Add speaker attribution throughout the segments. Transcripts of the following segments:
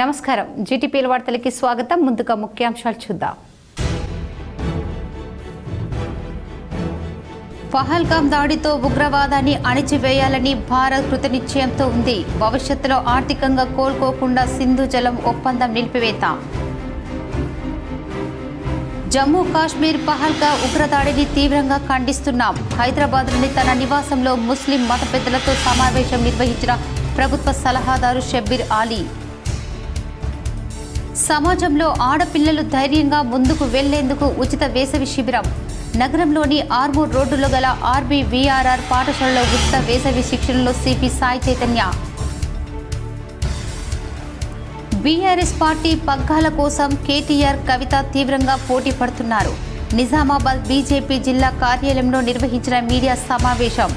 Speaker 1: నమస్కారం జీటీపీ వార్తలకి స్వాగతం. ముందుగా ముఖ్యాంశాలు చూద్దాం. పహల్గాం దాడితో ఉగ్రవాదాన్ని అణిచివేయాలని భారత్ కృతనిశ్చయంతో ఉంది. భవిష్యత్తులో ఆర్థికంగా కోలుకోకుండా సింధు జలం ఒప్పందం నిలిపివేత. జమ్మూ కాశ్మీర్ పహల్గా ఉగ్రదాడిని తీవ్రంగా ఖండిస్తున్నాం. హైదరాబాద్లోని తన నివాసంలో ముస్లిం మత పెద్దలతో సమావేశం నిర్వహించిన ప్రభుత్వ సలహాదారు షబ్బీర్ ఆలీ. సమాజంలో ఆడపిల్లలు ధైర్యంగా ముందుకు వెళ్లేందుకు ఉచిత వేసవి శిబిరం. నగరంలోని ఆర్మూర్ రోడ్డులో గల ఆర్బీవీఆర్ఆర్ పాఠశాలలో ఉచిత వేసవి శిక్షణలో CP Sai Chaitanya. BRS party పగ్గాల కోసం కేటీఆర్, కవిత తీవ్రంగా పోటీ పడుతున్నారు. నిజామాబాద్ బీజేపీ జిల్లా కార్యాలయంలో నిర్వహించిన మీడియా సమావేశం.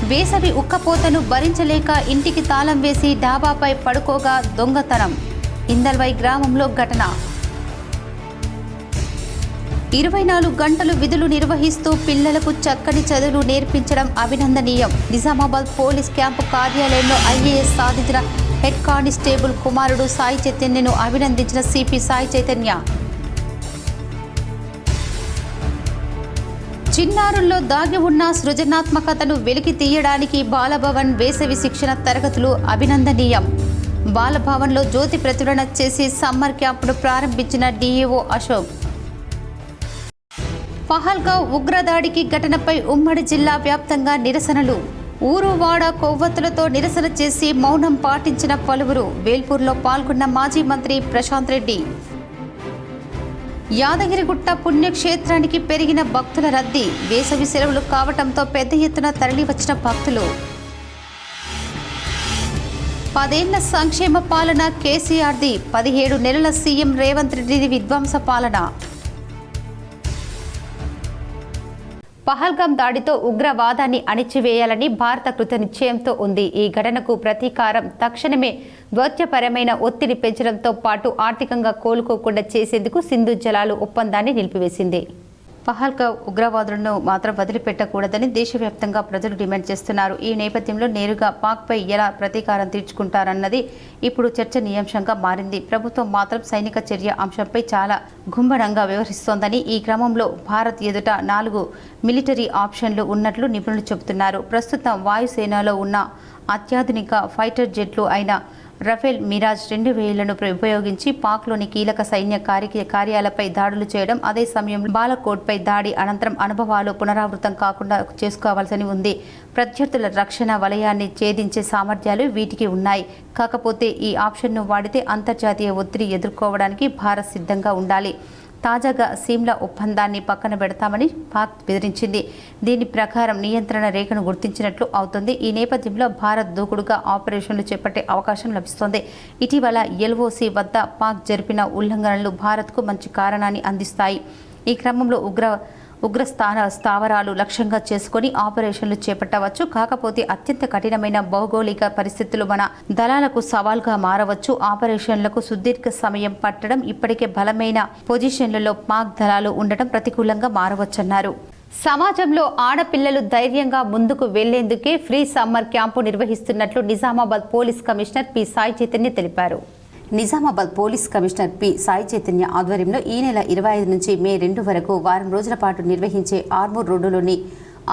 Speaker 1: వేసవి ఉక్కపోతను భరించలేక ఇంటికి తాళం వేసి డాబాపై పడుకోగా దొంగతనం. ఇందల్వై గ్రామంలో ఘటన. 24 గంటలు విధులు నిర్వహిస్తూ పిల్లలకు చక్కని చదువులు నేర్పించడం అభినందనీయం. నిజామాబాద్ పోలీస్ క్యాంపు కార్యాలయంలో ఐఏఎస్ సాధించిన హెడ్ కానిస్టేబుల్ కుమారుడు సాయి చైతన్యను అభినందించిన సిపి సాయి చైతన్య. చిన్నారుల్లో దాగి ఉన్న సృజనాత్మకతను వెలికి తీయడానికి బాలభవన్ వేసవి శిక్షణ తరగతులు అభినందనీయం. బాలభవన్లో జ్యోతి ప్రచురణ చేసి సమ్మర్ క్యాంపును ప్రారంభించిన డీఈఓ అశోక్. పహల్గాం ఉగ్రదాడికి ఘటనపై ఉమ్మడి జిల్లా వ్యాప్తంగా నిరసనలు. ఊరు వాడ కొవ్వొత్తులతో నిరసన చేసి మౌనం పాటించిన పలువురు. వేల్పూర్లో పాల్గొన్న మాజీ మంత్రి ప్రశాంత్ రెడ్డి. యాదగిరిగుట్ట పుణ్యక్షేత్రానికి పెరిగిన భక్తుల రద్దీ. వేసవి సెలవులు కావటంతో పెద్ద ఎత్తున తరలివచ్చిన భక్తులు. 10 ఏళ్ల సంక్షేమ పాలన కేసీఆర్ది. 17 నెలల సీఎం రేవంత్ రెడ్డి విధ్వంస పాలన. పహల్గాం దాడితో ఉగ్రవాదాన్ని అణిచివేయాలని భారత కృతనిశ్చయంతో ఉంది. ఈ ఘటనకు ప్రతీకారం తక్షణమే దౌత్యపరమైన ఒత్తిడి పెంచడంతో పాటు ఆర్థికంగా కోలుకోకుండా చేసేందుకు సింధు జలాలు ఒప్పందాన్ని నిలిపివేసింది. పహల్గాం ఉగ్రవాదులను మాత్రం వదిలిపెట్టకూడదని దేశవ్యాప్తంగా ప్రజలు డిమాండ్ చేస్తున్నారు. ఈ నేపథ్యంలో నేరుగా పాక్పై ఎలా ప్రతీకారం తీర్చుకుంటారన్నది ఇప్పుడు చర్చనీయాంశంగా మారింది. ప్రభుత్వం మాత్రం సైనిక చర్య అంశంపై చాలా గుంభనంగా వ్యవహరిస్తోందని, ఈ క్రమంలో భారత్ ఎదుట 4 మిలిటరీ ఆప్షన్లు ఉన్నట్లు నిపుణులు చెబుతున్నారు. ప్రస్తుతం వాయుసేనలో ఉన్న అత్యాధునిక ఫైటర్ జెట్లు అయిన రఫేల్, మిరాజ్ 2000లను ఉపయోగించి పాక్లోని కీలక సైన్య కార్యాలపై దాడులు చేయడం, అదే సమయంలో బాలకోట్పై దాడి అనంతరం అనుభవాలు పునరావృతం కాకుండా చేసుకోవాల్సి ఉంది. ప్రత్యర్థుల రక్షణ వలయాన్ని ఛేదించే సామర్థ్యాలు వీటికి ఉన్నాయి. కాకపోతే ఈ ఆప్షన్ను వాడితే అంతర్జాతీయ ఒత్తిడి ఎదుర్కోవడానికి భారత్ సిద్ధంగా ఉండాలి. తాజాగా సిమ్లా ఒప్పందాన్ని పక్కన పెడతామని పాక్ బెదిరించింది. దీని ప్రకారం నియంత్రణ రేఖను గుర్తించినట్లు అవుతుంది. ఈ నేపథ్యంలో భారత్ దూకుడుగా ఆపరేషన్లు చేపట్టే అవకాశం లభిస్తోంది. ఇటీవల ఎల్ఓసి వద్ద పాక్ జరిపిన ఉల్లంఘనలు భారత్కు మంచి కారణాన్ని అందిస్తాయి. ఈ క్రమంలో ఉగ్ర స్థావరాలు లక్ష్యంగా చేసుకుని ఆపరేషన్లు చేపట్టవచ్చు. కాకపోతే అత్యంత కఠినమైన భౌగోళిక పరిస్థితులు మన దళాలకు సవాల్గా మారవచ్చు. ఆపరేషన్లకు సుదీర్ఘ సమయం పట్టడం, ఇప్పటికే బలమైన పొజిషన్లలో పాక్ దళాలు ఉండటం ప్రతికూలంగా మారవచ్చన్నారు. సమాజంలో ఆడపిల్లలు ధైర్యంగా ముందుకు వెళ్లేందుకే ఫ్రీ సమ్మర్ క్యాంపు నిర్వహిస్తున్నట్లు Nizamabad police commissioner P Sai Chaitanya తెలిపారు. Nizamabad police commissioner P Sai Chaitanya ఆధ్వర్యంలో ఈ నెల 25 నుంచి మే 2 వరకు వారం రోజుల పాటు నిర్వహించే ఆర్మూర్ రోడ్డులోని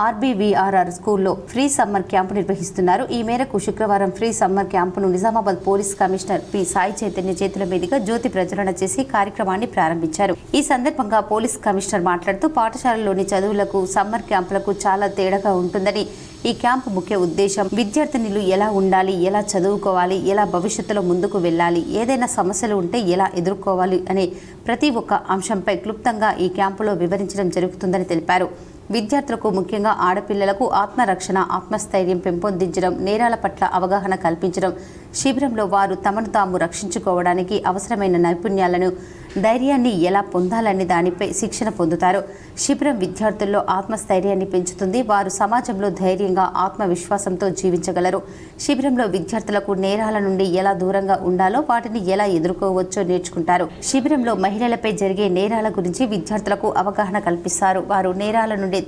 Speaker 1: ఆర్బీవీఆర్ఆర్ స్కూల్లో ఫ్రీ సమ్మర్ క్యాంపు నిర్వహిస్తున్నారు. ఈ మేరకు శుక్రవారం ఫ్రీ సమ్మర్ క్యాంపును Nizamabad police commissioner P Sai Chaitanya చేతుల మీదుగా జ్యోతి ప్రచురణ చేసి కార్యక్రమాన్ని ప్రారంభించారు. ఈ సందర్భంగా పోలీస్ కమిషనర్ మాట్లాడుతూ పాఠశాలలోని చదువులకు సమ్మర్ క్యాంపులకు చాలా తేడాగా ఉంటుందని, ఈ క్యాంపు ముఖ్య ఉద్దేశం విద్యార్థినులు ఎలా ఉండాలి, ఎలా చదువుకోవాలి, ఎలా భవిష్యత్తులో ముందుకు వెళ్ళాలి, ఏదైనా సమస్యలు ఉంటే ఎలా ఎదుర్కోవాలి అనే ప్రతి ఒక్క అంశంపై క్లుప్తంగా ఈ క్యాంపులో వివరించడం జరుగుతుందని తెలిపారు. విద్యార్థులకు, ముఖ్యంగా ఆడపిల్లలకు ఆత్మరక్షణ, ఆత్మస్థైర్యం పెంపొందించడం, నేరాల పట్ల అవగాహన కల్పించడం, శిబిరంలో వారు తమను తాము రక్షించుకోవడానికి అవసరమైన నైపుణ్యాలను, ధైర్యాన్ని ఎలా పొందాలనే దానిపై శిక్షణ పొందుతారు. శిబిరం విద్యార్థుల్లో ఆత్మస్థైర్యాన్ని పెంచుతుంది. వారు సమాజంలో ధైర్యంగా, ఆత్మవిశ్వాసంతో జీవించగలరు. శిబిరంలో విద్యార్థులకు నేరాల నుండి ఎలా దూరంగా ఉండాలో, వాటిని ఎలా ఎదుర్కోవచ్చో నేర్చుకుంటారు. శిబిరంలో మహిళలపై జరిగే నేరాల గురించి విద్యార్థులకు అవగాహన కల్పిస్తారు. వారు నేరాల నుండి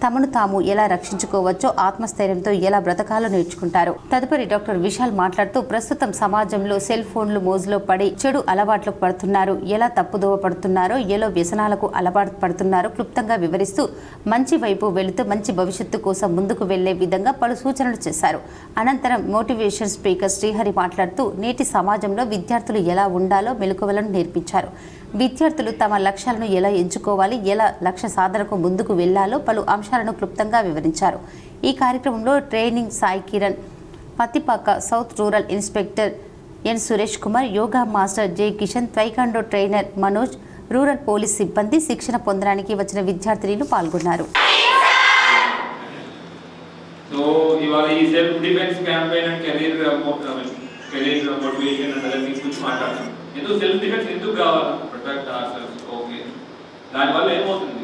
Speaker 1: తమను తాము ఎలా రక్షించుకోవచ్చో ఆత్మస్థైర్యంతో ఎలా బ్రతకాలో నేర్చుకుంటారు. తదుపరి డాక్టర్ విశాల్ మాట్లాడుతూ ప్రస్తుతం సమాజంలో సెల్ ఫోన్లు మోజులో పడి చెడు అలవాట్లకు పడుతున్నారు, ఎలా తప్పుదోవ పడుతున్నారో, ఎలా వ్యసనాలకు అలవాటు పడుతున్నారో క్లుప్తంగా వివరిస్తూ మంచి వైపు వెళుతూ మంచి భవిష్యత్తు కోసం ముందుకు వెళ్లే విధంగా పలు సూచనలు చేశారు. అనంతరం మోటివేషన్ స్పీకర్ శ్రీహరి మాట్లాడుతూ నేటి సమాజంలో విద్యార్థులు ఎలా ఉండాలో మెలకువలను నేర్పించారు. విద్యార్థులు తమ లక్ష్యాలను ఎలా ఎంచుకోవాలి, ఎలా లక్ష్య సాధనకు ముందుకు వెళ్లాలో పలు అంశాలను క్లుప్తంగా వివరించారు. ఈ కార్యక్రమంలో training Sai Kiran, Pattipaka south rural inspector N Suresh Kumar, yoga master J Kishan, taekwondo trainer Manoj, rural police సిబ్బంది, శిక్షణ పొందడానికి వచ్చిన విద్యార్థినులు పాల్గొన్నారు.
Speaker 2: సో ఇవాళ ఈ self defence campaign and career motivation and other things గురించి మాట్లాడతాం. ఎందుకు సెల్ఫ్ డిఫెన్స్ ఎందుకు కావాలి? Protect our self. ఓకే, దానివల్ల ఏమవుతుంది?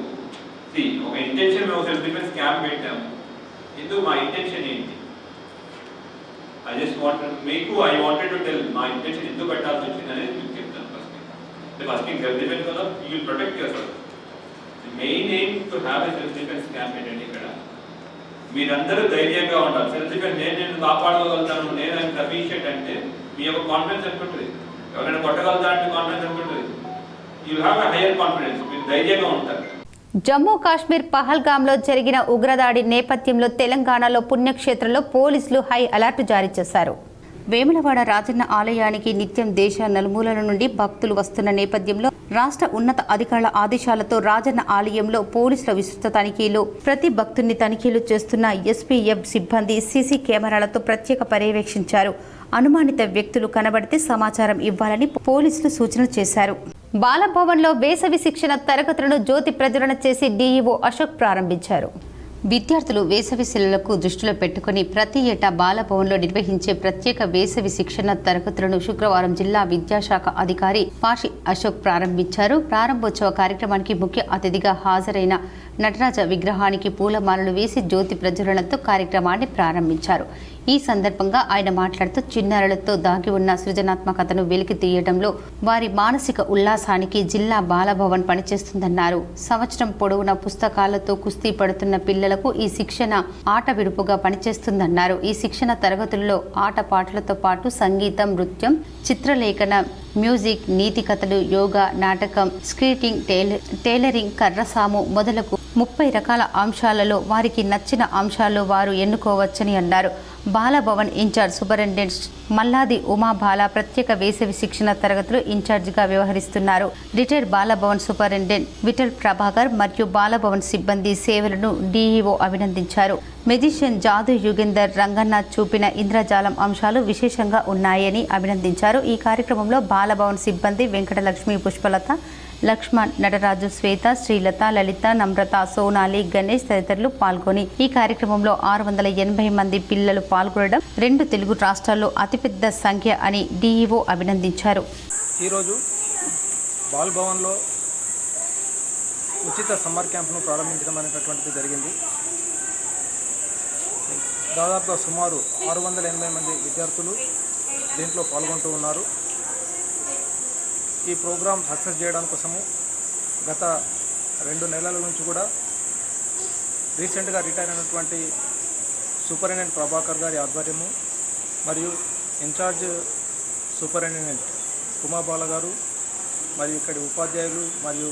Speaker 2: ఒక ఇంటెన్షన్, మేము సెల్ఫ్ డిఫెన్స్ క్యాంప్ పెట్టాము. ఎందుకు? మా ఇంటెన్షన్ ఏంటి? ఐ వాంటెడ్ టు టెల్ మా ఇంటెన్షన్ ఎందుకు పెట్టాల్సి వచ్చింది అనేది మీకు చెప్తాను. ఫస్ట్ థింగ్ సెల్ఫ్ డిఫెన్స్ వల్ల you will protect your self. The main aim to have a self defence camp ఏంటంటే ఇక్కడ మీరందరూ ధైర్యంగా ఉండాలి. సెల్ఫ్ డిఫెన్స్ నేను కాపాడుకోగలుగుతాను, నేను సఫిషియెంట్ అంటే మీ యొక్క కాన్ఫిడెన్స్ అనుకుంటుంది. ఎవరైనా కొట్టగలుగుతా అంటే కాన్ఫిడెన్స్ అనుకుంటుంది. You have a hire confidence, మీరు ధైర్యంగా ఉంటారు.
Speaker 1: జమ్మూ కాశ్మీర్ పహల్గామ్లో జరిగిన ఉగ్రదాడి నేపథ్యంలో తెలంగాణలో పుణ్యక్షేత్రంలో పోలీసులు హై అలర్ట్ జారీ చేశారు. వేములవాడ రాజన్న ఆలయానికి నిత్యం దేశ నలుమూలల నుండి భక్తులు వస్తున్న నేపథ్యంలో రాష్ట్ర ఉన్నత అధికారుల ఆదేశాలతో రాజన్న ఆలయంలో పోలీసుల విస్తృత తనిఖీలు, ప్రతి భక్తుడిని తనిఖీలు చేస్తున్న ఎస్పీఎఫ్ సిబ్బంది సీసీ కెమెరాలతో ప్రత్యేక పర్యవేక్షించారు. అనుమానిత వ్యక్తులు కనబడితే సమాచారం ఇవ్వాలని పోలీసులు సూచనలు చేశారు. బాలభవన్లో వేసవి శిక్షణ తరగతులను జ్యోతి ప్రజ్వలన చేసి డీఈఓ అశోక్ ప్రారంభించారు. విద్యార్థులు వేసవి సెలవులకు దృష్టిలో పెట్టుకుని ప్రతి ఏటా బాలభవన్లో నిర్వహించే ప్రత్యేక వేసవి శిక్షణ తరగతులను శుక్రవారం జిల్లా విద్యాశాఖ అధికారి పాషి అశోక్ ప్రారంభించారు. ప్రారంభోత్సవ కార్యక్రమానికి ముఖ్య అతిథిగా హాజరైన నటరాజ విగ్రహానికి పూలమాలలు వేసి జ్యోతి ప్రజ్వలనతో కార్యక్రమాన్ని ప్రారంభించారు. ఈ సందర్భంగా ఆయన మాట్లాడుతూ చిన్నారులతో దాగి ఉన్న సృజనాత్మకతను వెలికి తీయడంలో వారి మానసిక ఉల్లాసానికి జిల్లా బాలభవన్ పనిచేస్తుందన్నారు. సంవత్సరం పొడవునా పుస్తకాలతో కుస్తీ పడుతున్న పిల్లలకు ఈ శిక్షణ ఆట విడుపుగా పనిచేస్తుందన్నారు. ఈ శిక్షణ తరగతుల్లో ఆటపాటలతో పాటు సంగీతం, నృత్యం, చిత్రలేఖన, మ్యూజిక్, నీతి కథలు, యోగా, నాటకం, స్క్రీటింగ్, టైలరింగ్, కర్రసాము మొదలగు 30 రకాల అంశాలలో వారికి నచ్చిన అంశాలు వారు ఎన్నుకోవచ్చని అన్నారు. బాలభవన్ ఇన్ఛార్జ్ సూపరింటెండెంట్ మల్లాది ఉమాబాల ప్రత్యేక వేసవి శిక్షణ తరగతులు ఇన్ఛార్జిగా వ్యవహరిస్తున్నారు. రిటైర్డ్ బాలభవన్ సూపరింటెండెంట్ విఠల్ ప్రభాకర్ మరియు బాలభవన్ సిబ్బంది సేవలను డీఈఓ అభినందించారు. మెజిషియన్ జాదు యుగేందర్ రంగన్న చూపిన ఇంద్రజాలం అంశాలు విశేషంగా ఉన్నాయని అభినందించారు. ఈ కార్యక్రమంలో బాలభవన్ సిబ్బంది వెంకటలక్ష్మి, పుష్పలత, లక్ష్మణ్, నటరాజు, శ్వేత, శ్రీలత, లలిత, నమ్రత, సోనాలి, గణేష్ తదితరులు పాల్గొని ఈ కార్యక్రమంలో 680 మంది పిల్లలు పాల్గొనడం 2 తెలుగు రాష్ట్రాల్లో అతిపెద్ద సంఖ్య అని డీఈఓ అభినందించారు.
Speaker 3: ఈరోజు బాలభవన్లో ఉచిత సమ్మర్ క్యాంప్ను ప్రారంభించడం అనేటటువంటిది జరిగింది. దాదాపుగా సుమారు 680 మంది విద్యార్థులు దీంట్లో పాల్గొంటూ ఉన్నారు. ఈ ప్రోగ్రాం సక్సెస్ చేయడం కోసము గత 2 నెలల నుంచి కూడా రీసెంట్గా రిటైర్ అయినటువంటి సూపరింటెండెంట్ ప్రభాకర్ గారి ఆధ్వర్యము మరియు ఇన్ఛార్జ్ సూపరింటెండెంట్ ఉమాబాల గారు మరియు ఇక్కడి ఉపాధ్యాయులు మరియు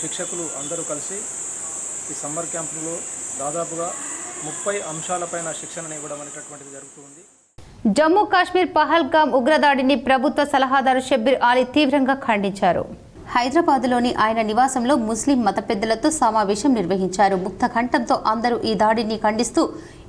Speaker 3: శిక్షకులు అందరూ కలిసి ఈ సమ్మర్ క్యాంపులో దాదాపుగా 30 అంశాలపైన శిక్షణను ఇవ్వడం అనేటటువంటిది జరుగుతుంది.
Speaker 1: జమ్మూ కాశ్మీర్ పహల్గామ్ ఉగ్రదాడిని ప్రభుత్వ సలహాదారు షబ్బీర్ ఆలీ తీవ్రంగా ఖండించారు. హైదరాబాద్లోని ఆయన నివాసంలో ముస్లిం మత పెద్దలతో సమావేశం నిర్వహించారు. ముక్త కంఠంతో అందరూ ఈ దాడిని ఖండిస్తూ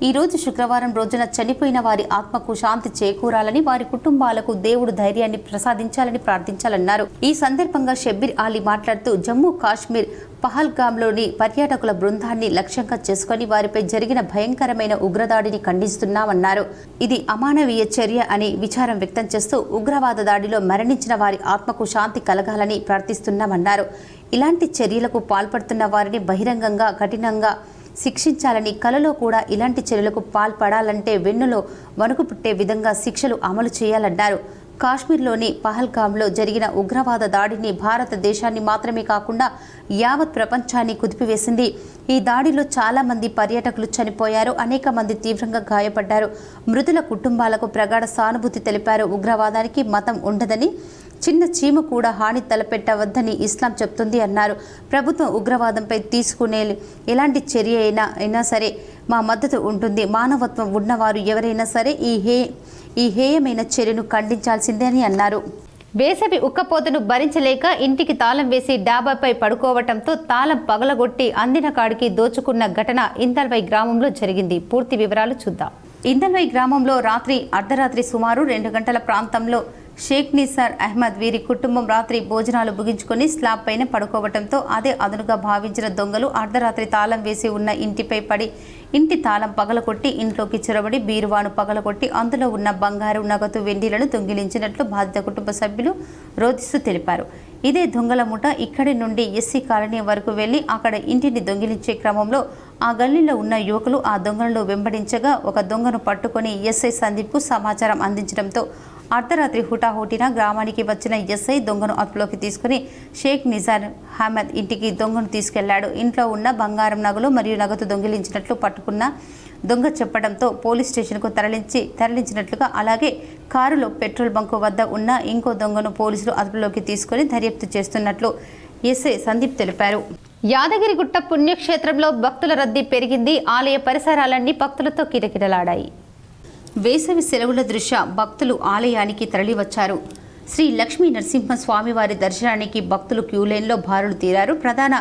Speaker 1: ఈ రోజు శుక్రవారం రోజున చనిపోయిన వారి ఆత్మకు శాంతి చేకూరాలని, వారి కుటుంబాలకు దేవుడు ధైర్యాన్ని ప్రసాదించాలని ప్రార్థించాలన్నారు. ఈ సందర్భంగా షబ్బీర్ ఆలీ మాట్లాడుతూ జమ్మూ కాశ్మీర్ పహల్గామ్లోని పర్యాటకుల బృందాన్ని లక్ష్యంగా చేసుకుని వారిపై జరిగిన భయంకరమైన ఉగ్రదాడిని ఖండిస్తున్నామన్నారు. ఇది అమానవీయ చర్య అని విచారం వ్యక్తం చేస్తూ ఉగ్రవాద దాడిలో మరణించిన వారి ఆత్మకు శాంతి కలగాలని ప్రార్థిస్తున్నామన్నారు. ఇలాంటి చర్యలకు పాల్పడుతున్న వారిని బహిరంగంగా కఠినంగా శిక్షించాలని, కలలో కూడా ఇలాంటి చర్యలకు పాల్పడాలంటే వెన్నులో వణుకు పుట్టే విధంగా శిక్షలు అమలు చేయాలన్నారు. కాశ్మీర్లోని పహల్గామ్లో జరిగిన ఉగ్రవాద దాడిని భారతదేశాన్ని మాత్రమే కాకుండా యావత్ ప్రపంచాన్ని కుదిపివేసింది. ఈ దాడిలో చాలా మంది పర్యాటకులు చనిపోయారు, అనేక మంది తీవ్రంగా గాయపడ్డారు. మృతుల కుటుంబాలకు ప్రగాఢ సానుభూతి తెలిపారు. ఉగ్రవాదానికి మతం ఉండదని, చిన్న చీమ కూడా హాని తలపెట్టవద్దని ఇస్లాం చెప్తుంది అన్నారు. ప్రభుత్వం ఉగ్రవాదంపై తీసుకునే ఎలాంటి చర్య అయినా సరే మా మద్దతు ఉంటుంది. మానవత్వం ఉన్నవారు ఎవరైనా సరే ఈ హేయమైన చర్యను ఖండించాల్సిందే అని అన్నారు. వేసవి ఉక్కపోతను భరించలేక ఇంటికి తాళం వేసి డాబాపై పడుకోవటంతో తాళం పగలగొట్టి అందిన కాడికి దోచుకున్న ఘటన ఇందల్వై గ్రామంలో జరిగింది. పూర్తి వివరాలు చూద్దాం. ఇందల్వై గ్రామంలో అర్ధరాత్రి సుమారు 2 గంటల ప్రాంతంలో షేక్ నిసార్ అహ్మద్ వీరి కుటుంబం రాత్రి భోజనాలు ముగించుకొని స్లాబ్ పైన పడుకోవడంతో అదే అదునుగా భావించిన దొంగలు అర్ధరాత్రి తాళం వేసి ఉన్న ఇంటిపై పడి ఇంటి తాళం పగలగొట్టి ఇంట్లోకి చొరబడి బీరువాను పగలగొట్టి అందులో ఉన్న బంగారు, నగదు, వెండిలను దొంగిలించినట్లు బాధిత కుటుంబ సభ్యులు రోధిస్తూ తెలిపారు. ఇదే దొంగల ముఠ ఇక్కడి నుండి ఎస్సీ కాలనీ వరకు వెళ్లి అక్కడ ఇంటిని దొంగిలించే క్రమంలో ఆ గల్లీలో ఉన్న యువకులు ఆ దొంగలను వెంబడించగా ఒక దొంగను పట్టుకొని ఎస్ఐ సందీప్కు సమాచారం అందించడంతో అర్ధరాత్రి హుటాహుటిన గ్రామానికి వచ్చిన ఎస్ఐ దొంగను అదుపులోకి తీసుకుని షేక్ నిజార్ అహ్మద్ ఇంటికి దొంగను తీసుకెళ్లాడు. ఇంట్లో ఉన్న బంగారం, నగలు మరియు నగదు దొంగిలించినట్లు పట్టుకున్న దొంగ చెప్పడంతో పోలీస్ స్టేషన్కు తరలించినట్లుగా, అలాగే కారులో పెట్రోల్ బంకు వద్ద ఉన్న ఇంకో దొంగను పోలీసులు అదుపులోకి తీసుకుని దర్యాప్తు చేస్తున్నట్లు ఎస్ఐ సందీప్ తెలిపారు. యాదగిరిగుట్ట పుణ్యక్షేత్రంలో భక్తుల రద్దీ పెరిగింది. ఆలయ పరిసరాలన్నీ భక్తులతో కిటకిటలాడాయి. వేసవి సెలవుల దృష్ట్యా భక్తులు ఆలయానికి తరలివచ్చారు. శ్రీ లక్ష్మీ నరసింహ స్వామివారి దర్శనానికి భక్తులు క్యూలైన్లో బారులు తీరారు. ప్రధాన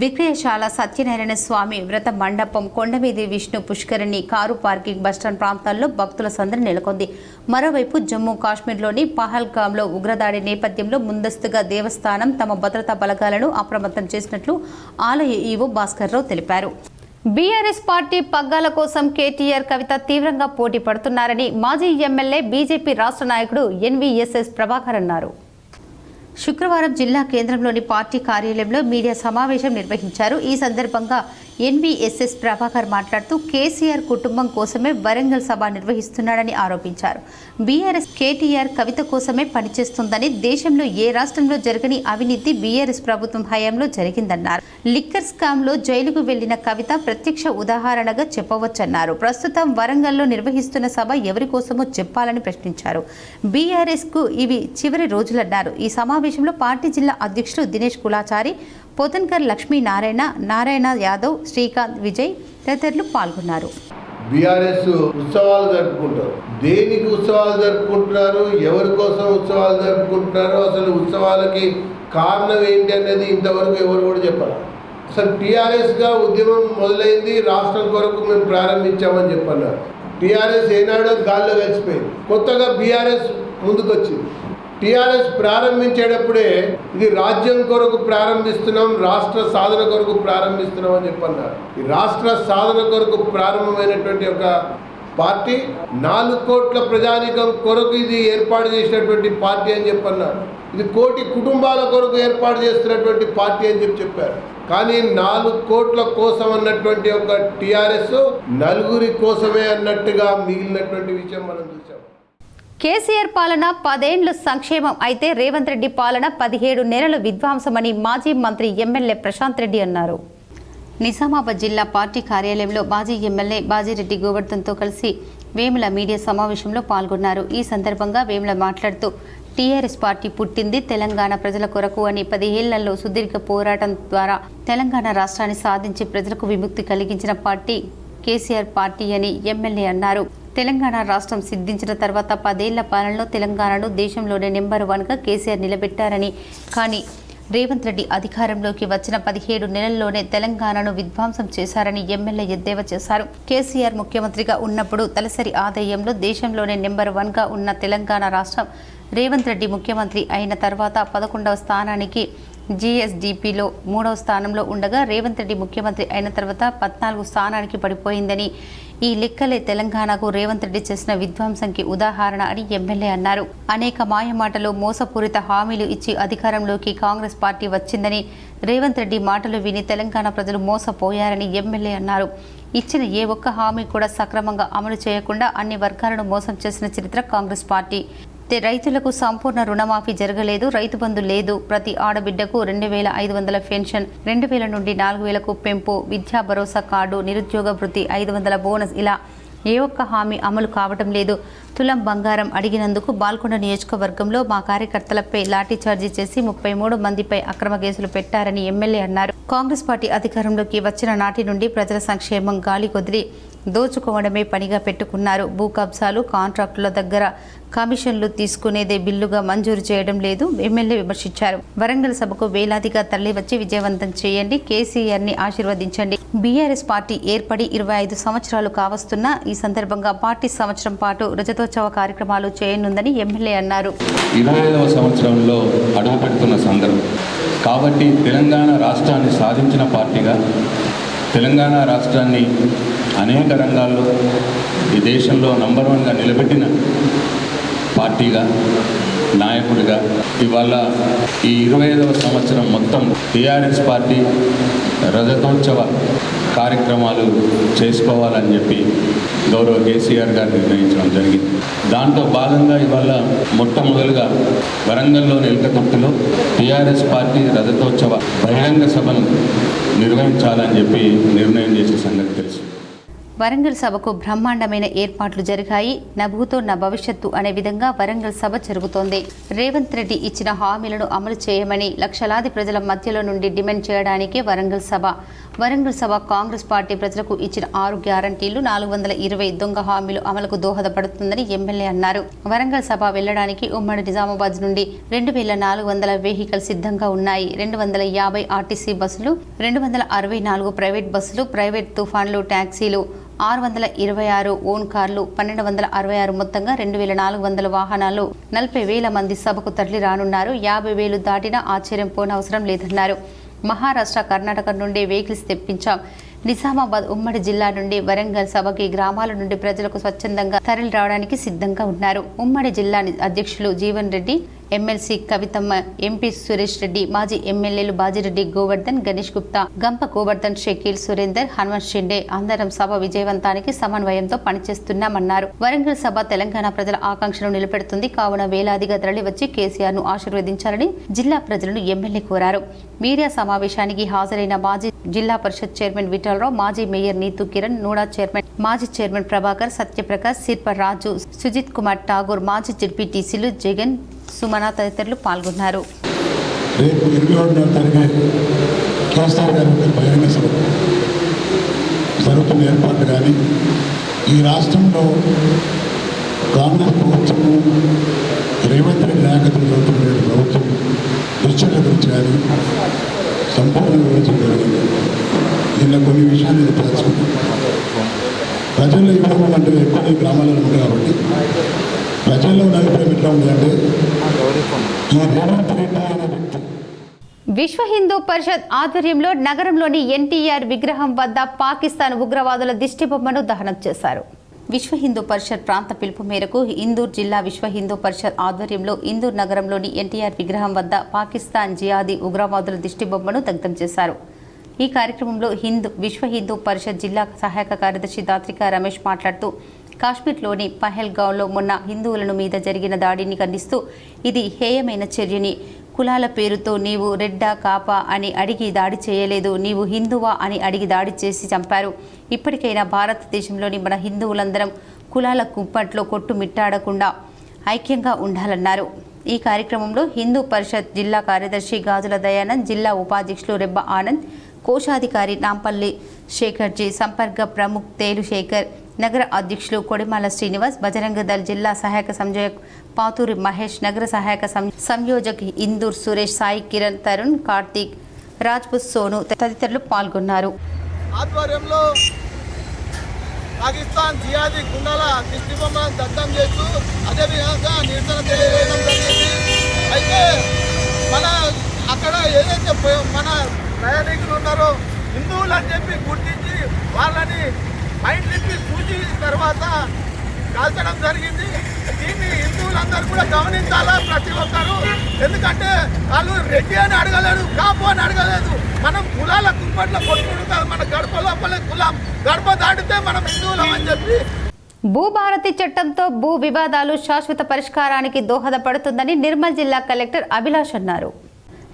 Speaker 1: విక్రయశాల, సత్యనారాయణ స్వామి వ్రత మండపం, కొండమీది విష్ణు పుష్కరిణి, కారు పార్కింగ్, బస్టాండ్ ప్రాంతాల్లో భక్తుల సందడి నెలకొంది. మరోవైపు జమ్మూ కాశ్మీర్లోని పహల్గామ్లో ఉగ్రదాడి నేపథ్యంలో ముందస్తుగా దేవస్థానం తమ భద్రతా బలగాలను అప్రమత్తం చేసినట్లు ఆలయ ఈవో భాస్కర్రావు తెలిపారు. బీఆర్ఎస్ పార్టీ పగ్గాల కోసం కేటీఆర్, కవిత తీవ్రంగా పోటీ పడుతున్నారని మాజీ ఎమ్మెల్యే బీజేపీ రాష్ట్ర నాయకుడు ఎన్వీఎస్ఎస్ ప్రభాకర్ అన్నారు. శుక్రవారం జిల్లా కేంద్రంలోని పార్టీ కార్యాలయంలో మీడియా సమావేశం నిర్వహించారు. ఈ సందర్భంగా ఎన్వీఎస్ఎస్ ప్రభాకర్ మాట్లాడుతూ కేసీఆర్ కుటుంబం కోసమే వరంగల్ సభ నిర్వహిస్తున్నాడని ఆరోపించారు. బీఆర్ఎస్ కేటీఆర్, కవిత కోసమే పనిచేస్తుందని, దేశంలో ఏ రాష్ట్రంలో జరగని అవినీతి బీఆర్ఎస్ ప్రభుత్వం హయాంలో జరిగిందన్నారు. లిక్కర్ స్కామ్లో జైలుకు వెళ్లిన కవిత ప్రత్యక్ష ఉదాహరణగా చెప్పవచ్చన్నారు. ప్రస్తుతం వరంగల్లో నిర్వహిస్తున్న సభ ఎవరి కోసమో చెప్పాలని ప్రశ్నించారు. బీఆర్ఎస్కు ఇవి చివరి రోజులన్నారు. ఈ సమావేశంలో పార్టీ జిల్లా అధ్యక్షులు దినేష్ కులాచారి, పోతన్కర్ లక్ష్మీనారాయణ, నారాయణ యాదవ్, శ్రీకాంత్, విజయ్ తదితరులు పాల్గొన్నారు.
Speaker 4: బీఆర్ఎస్ ఉత్సవాలు జరుపుకుంటారు. దేనికి ఉత్సవాలు జరుపుకుంటున్నారు, ఎవరి కోసం ఉత్సవాలు జరుపుకుంటున్నారు, అసలు ఉత్సవాలకి కారణం ఏంటి అనేది ఇంతవరకు ఎవరు కూడా చెప్పాలి. అసలు టీఆర్ఎస్గా ఉద్యమం మొదలైంది, రాష్ట్రం కొరకు మేము ప్రారంభించామని చెప్పన్నారు. టీఆర్ఎస్ ఏనాడో గాల్లో కలిసిపోయింది. కొత్తగా బీఆర్ఎస్ ముందుకొచ్చింది. టీఆర్ఎస్ ప్రారంభించేటప్పుడే ఇది రాజ్యం కొరకు ప్రారంభిస్తున్నాం, రాష్ట్ర సాధన కొరకు ప్రారంభిస్తున్నాం అని చెప్పన్నారు. ఈ రాష్ట్ర సాధన కొరకు ప్రారంభమైనటువంటి ఒక పార్టీ 4 కోట్ల ప్రజానీకం కొరకు ఇది ఏర్పాటు చేసినటువంటి పార్టీ అని చెప్పన్నారు. ఇది 1 కోటి కుటుంబాల కొరకు ఏర్పాటు చేస్తున్నటువంటి పార్టీ అని చెప్పారు. కానీ 4 కోట్ల కోసం అన్నటువంటి ఒక టీఆర్ఎస్ నలుగురి కోసమే అన్నట్టుగా మిగిలినటువంటి విషయం మనం చూసాం.
Speaker 1: కేసీఆర్ పాలన 10 ఏళ్లు సంక్షేమం అయితే రేవంత్ రెడ్డి పాలన 17 నెలలు విధ్వంసమని మాజీ మంత్రి ఎమ్మెల్యే ప్రశాంత్ రెడ్డి అన్నారు. నిజామాబాద్ జిల్లా పార్టీ కార్యాలయంలో మాజీ ఎమ్మెల్యే బాజిరెడ్డి గోవర్ధన్తో కలిసి వేముల మీడియా సమావేశంలో పాల్గొన్నారు. ఈ సందర్భంగా వేముల మాట్లాడుతూ టీఆర్ఎస్ పార్టీ పుట్టింది తెలంగాణ ప్రజల కొరకు అని, 10 ఏళ్లలో సుదీర్ఘ పోరాటం ద్వారా తెలంగాణ రాష్ట్రాన్ని సాధించి ప్రజలకు విముక్తి కలిగించిన పార్టీ కేసీఆర్ పార్టీ అని ఎమ్మెల్యే అన్నారు. తెలంగాణ రాష్ట్రం సిద్ధించిన తర్వాత 10 ఏళ్ల పాలనలో తెలంగాణను దేశంలోనే నెంబర్ 1గా కేసీఆర్ నిలబెట్టారని, కానీ రేవంత్ రెడ్డి అధికారంలోకి వచ్చిన 17 నెలల్లోనే తెలంగాణను విధ్వంసం చేశారని ఎమ్మెల్యే ఎద్దేవా చేశారు. కేసీఆర్ ముఖ్యమంత్రిగా ఉన్నప్పుడు తలసరి ఆదాయంలో దేశంలోనే నెంబర్ 1గా ఉన్న తెలంగాణ రాష్ట్రం రేవంత్ రెడ్డి ముఖ్యమంత్రి అయిన తర్వాత 11వ స్థానానికి, జీఎస్డీపీలో 3వ స్థానంలో ఉండగా రేవంత్ రెడ్డి ముఖ్యమంత్రి అయిన తర్వాత 14వ స్థానానికి పడిపోయిందని, ఈ లెక్కలే తెలంగాణకు రేవంత్ రెడ్డి చేసిన విధ్వంసంకి ఉదాహరణ అని ఎమ్మెల్యే అన్నారు. అనేక మాయమాటలు, మోసపూరిత హామీలు ఇచ్చి అధికారంలోకి కాంగ్రెస్ పార్టీ వచ్చిందని, రేవంత్ రెడ్డి మాటలు విని తెలంగాణ ప్రజలు మోసపోయారని ఎమ్మెల్యే అన్నారు. ఇచ్చిన ఏ ఒక్క హామీ కూడా సక్రమంగా అమలు చేయకుండా అన్ని వర్గాలను మోసం చేసిన చరిత్ర కాంగ్రెస్ పార్టీ. రైతులకు సంపూర్ణ రుణమాఫీ జరగలేదు, రైతు బంధు లేదు, ప్రతి ఆడబిడ్డకు 2,500 పెన్షన్, 2,000 నుండి 4,000కు పెంపు, విద్యా భరోసా కార్డు, నిరుద్యోగ వృత్తి, 500 బోనస్, ఇలా ఏ ఒక్క హామీ అమలు కావటం లేదు. తులం బంగారం అడిగినందుకు బాల్కొండ నియోజకవర్గంలో మా కార్యకర్తలపై లాఠీచార్జీ చేసి 33 మందిపై అక్రమ కేసులు పెట్టారని ఎమ్మెల్యే అన్నారు. కాంగ్రెస్ పార్టీ అధికారంలోకి వచ్చిన నాటి నుండి ప్రజల సంక్షేమం గాలి కొదిలి దోచుకోవడమే పనిగా పెట్టుకున్నారు. భూ కబ్జాలు, కాంట్రాక్టుల దగ్గర కమిషన్లు తీసుకునేదే బిల్లుగా మంజూరు చేయడం లేదు ఎమ్మెల్యే విమర్శించారు. వరంగల్ సభకు వేలాదిగా తరలివచ్చి విజయవంతం చేయండి, కేసీఆర్ని ఆశీర్వదించండి. బీఆర్ఎస్ పార్టీ ఏర్పడి 25 సంవత్సరాలు కావస్తున్నా ఈ సందర్భంగా పార్టీ సంవత్సరం పాటు రజతోత్సవ కార్యక్రమాలు చేయనుందని ఎమ్మెల్యే అన్నారు.
Speaker 5: 25వ సంవత్సరంలో అడుగు పెడుతున్న సందర్భం కాబట్టి తెలంగాణ రాష్ట్రాన్ని సాధించిన పార్టీగా, తెలంగాణ రాష్ట్రాన్ని అనేక రంగాల్లో ఈ దేశంలో నంబర్ 1గా నిలబెట్టిన పార్టీగా, నాయకుడిగా ఇవాళ ఈ 25వ సంవత్సరం మొత్తం టీఆర్ఎస్ పార్టీ రజతోత్సవ కార్యక్రమాలు చేసుకోవాలని చెప్పి గౌరవ కేసీఆర్ గారు నిర్ణయించడం జరిగింది. దాంట్లో భాగంగా ఇవాళ మొట్టమొదలుగా వరంగల్లోని ఎల్కతుర్తిలో టీఆర్ఎస్ పార్టీ రజతోత్సవ బహిరంగ సభను నిర్వహించాలని చెప్పి నిర్ణయం చేసే సంగతి తెలుసు.
Speaker 1: వరంగల్ సభకు బ్రహ్మాండమైన ఏర్పాట్లు జరిగాయి. నభూతో నా భవిష్యత్తు అనే విధంగా వరంగల్ సభ జరుగుతోంది. రేవంత్ రెడ్డి ఇచ్చిన హామీలను అమలు చేయమని లక్షలాది ప్రజల మధ్యలో నుండి డిమాండ్ చేయడానికే వరంగల్ సభ. వరంగల్ సభ కాంగ్రెస్ పార్టీ ప్రజలకు ఇచ్చిన 6 గ్యారంటీలు, 420 దొంగ హామీలు అమలుకు దోహదపడుతుందని ఎమ్మెల్యే అన్నారు. వరంగల్ సభ వెళ్లడానికి ఉమ్మడి నిజామాబాద్ నుండి 2,400 వెహికల్ సిద్ధంగా ఉన్నాయి. 250 ఆర్టీసీ బస్సులు, 264 ప్రైవేట్ బస్సులు, ప్రైవేట్ తుఫాన్లు, ట్యాక్సీలు, 626 ఓన్ కార్లు, 1,266 మొత్తంగా 2,400 వాహనాలు, 40,000 మంది సభకు తరలి రానున్నారు. 50,000 దాటినా ఆశ్చర్యం పోనవసరం లేదన్నారు. మహారాష్ట్ర, కర్ణాటక నుండి వెహికల్స్ తెప్పించాం. నిజామాబాద్ ఉమ్మడి జిల్లా నుండి వరంగల్ సభకి గ్రామాల నుండి ప్రజలకు స్వచ్ఛందంగా తరలి రావడానికి సిద్ధంగా ఉన్నారు. ఉమ్మడి జిల్లా అధ్యక్షులు జీవన్ రెడ్డి, ఎమ్మెల్సీ కవితమ్మ, ఎంపీ సురేష్ రెడ్డి, మాజీ ఎమ్మెల్యేలు బాజిరెడ్డి గోవర్ధన్, గణేష్ గుప్తా, గంప గోవర్ధన్, షకీల్, సురేందర్, హనుమంత్ షిండే అందరం సభ విజయవంతానికి సమన్వయంతో పనిచేస్తున్నామన్నారు. వరంగల్ సభ తెలంగాణ ప్రజల ఆకాంక్షను నిలబెడుతుంది కావున వేలాదిగా తరలివచ్చి కేసీఆర్ ను ఆశీర్వదించాలని జిల్లా ప్రజలను ఎమ్మెల్యే కోరారు. మీడియా సమావేశానికి హాజరైన మాజీ జిల్లా పరిషత్ చైర్మన్ విఠలరావు, మాజీ మేయర్ నీతు కిరణ్, నూడా చైర్మన్ మాజీ చైర్మన్ ప్రభాకర్, సత్యప్రకాష్, సిర్పర్ రాజు, సుజిత్ కుమార్ ఠాగూర్, మాజీ జెడ్పీటీసీలు జగన్, సుమన తదితరులు పాల్గొన్నారు.
Speaker 6: రేపు 27వ తారీఖు కేసీఆర్ గారి బహిరంగ సభ జరుగుతున్న ఏర్పాట్లు కానీ, ఈ రాష్ట్రంలో కాంగ్రెస్ ప్రభుత్వము, రేవంత్ రెడ్డి నాయకత్వం జరుగుతున్న ప్రభుత్వం దృశ్యాల గురించి కానీ సంపూర్ణ వివరించడం జరిగింది. దీనిలో కొన్ని విషయాలు తెలుసుకుంటాం. ప్రజల్లో ఇవ్వడం అంటే ఎక్కువ గ్రామాలలో ఉంది కాబట్టి ప్రజల్లో అభిప్రాయం ఎట్లా ఉందంటే ఈ రేవంత్ రెడ్డి అనే వ్యక్తి
Speaker 1: విశ్వ హిందూ పరిషత్ ఆధ్వర్యంలో నగరంలోని ఎన్టీఆర్ విగ్రహం వద్ద పాకిస్తాన్ ఉగ్రవాదుల దిష్టిబొమ్మను దహనం చేశారు. విశ్వ హిందూ పరిషత్ ప్రాంత పిలుపు మేరకు ఇందూర్ జిల్లా విశ్వ హిందూ పరిషత్ ఆధ్వర్యంలో ఇందూర్ నగరంలోని ఎన్టీఆర్ విగ్రహం వద్ద పాకిస్తాన్ జిహాదీ ఉగ్రవాదుల దిష్టిబొమ్మను దగ్ధం చేశారు. ఈ కార్యక్రమంలో విశ్వ హిందూ పరిషత్ జిల్లా సహాయక కార్యదర్శి దాత్రిక రమేష్ మాట్లాడుతూ, కాశ్మీర్లోని పహల్గావ్లో మొన్న హిందువులను మీద జరిగిన దాడిని ఖండిస్తూ ఇది హేయమైన చర్యని, కులాల పేరుతో నీవు రెడ్డా కాపా అని అడిగి దాడి చేయలేదు, నీవు హిందువా అని అడిగి దాడి చేసి చంపారు. ఇప్పటికైనా భారతదేశంలోని మన హిందువులందరం కులాల కుంపట్లో కొట్టుమిట్టాడకుండా ఐక్యంగా ఉండాలన్నారు. ఈ కార్యక్రమంలో హిందూ పరిషత్ జిల్లా కార్యదర్శి గాజుల దయానంద్, జిల్లా ఉపాధ్యక్షులు రెబ్బ ఆనంద్, కోశాధికారి నాంపల్లి శేఖర్జీ, సంపర్క ప్రముఖ్ తేలు శేఖర్, నగర అధ్యక్షులు కొడిమాల శ్రీనివాస్, బజరంగ దళ్ జిల్లా సహాయక సంయోజక్ పాతూరి మహేష్, నగర సహాయక సంయోజక్ ఇందూర్ సురేష్, సాయి కిరణ్, తరుణ్, కార్తీక్, రాజ్పుత్, సోను తదితరులు పాల్గొన్నారు.
Speaker 7: ఆధ్వర్యంలో పాకిస్తాన్ జిహాదీ గుండాల దిష్టిబొమ్మలను దగ్ధం చేస్తూ అదేవిధంగా నిరసన తెలియజేయడం జరిగింది. అయితే అక్కడ ఏదైతే మన ప్రయాణికులు ఉన్నారో హిందువులు అని చెప్పి గుర్తించి వాళ్ళని మైండ్ లిప్పి సూచి తర్వాత కాల్చడం జరిగింది. దీన్ని హిందువులందరూ కూడా గమనించాలా ప్రతి ఒక్కరు. ఎందుకంటే వాళ్ళు రెడ్డి అని అడగలేదు, కాపు అని అడగలేదు. మనం కులాల కుంపట్లో కొట్టుకుంటూ కాదు, మన గడప లోపలే కులం, గడప దాటితే మనం హిందువులం అని చెప్పి
Speaker 1: భూభారతి చట్టంతో భూ వివాదాలు శాశ్వత పరిష్కారానికి దోహదపడుతుందని నిర్మల్ జిల్లా కలెక్టర్ అభిలాష్ అన్నారు.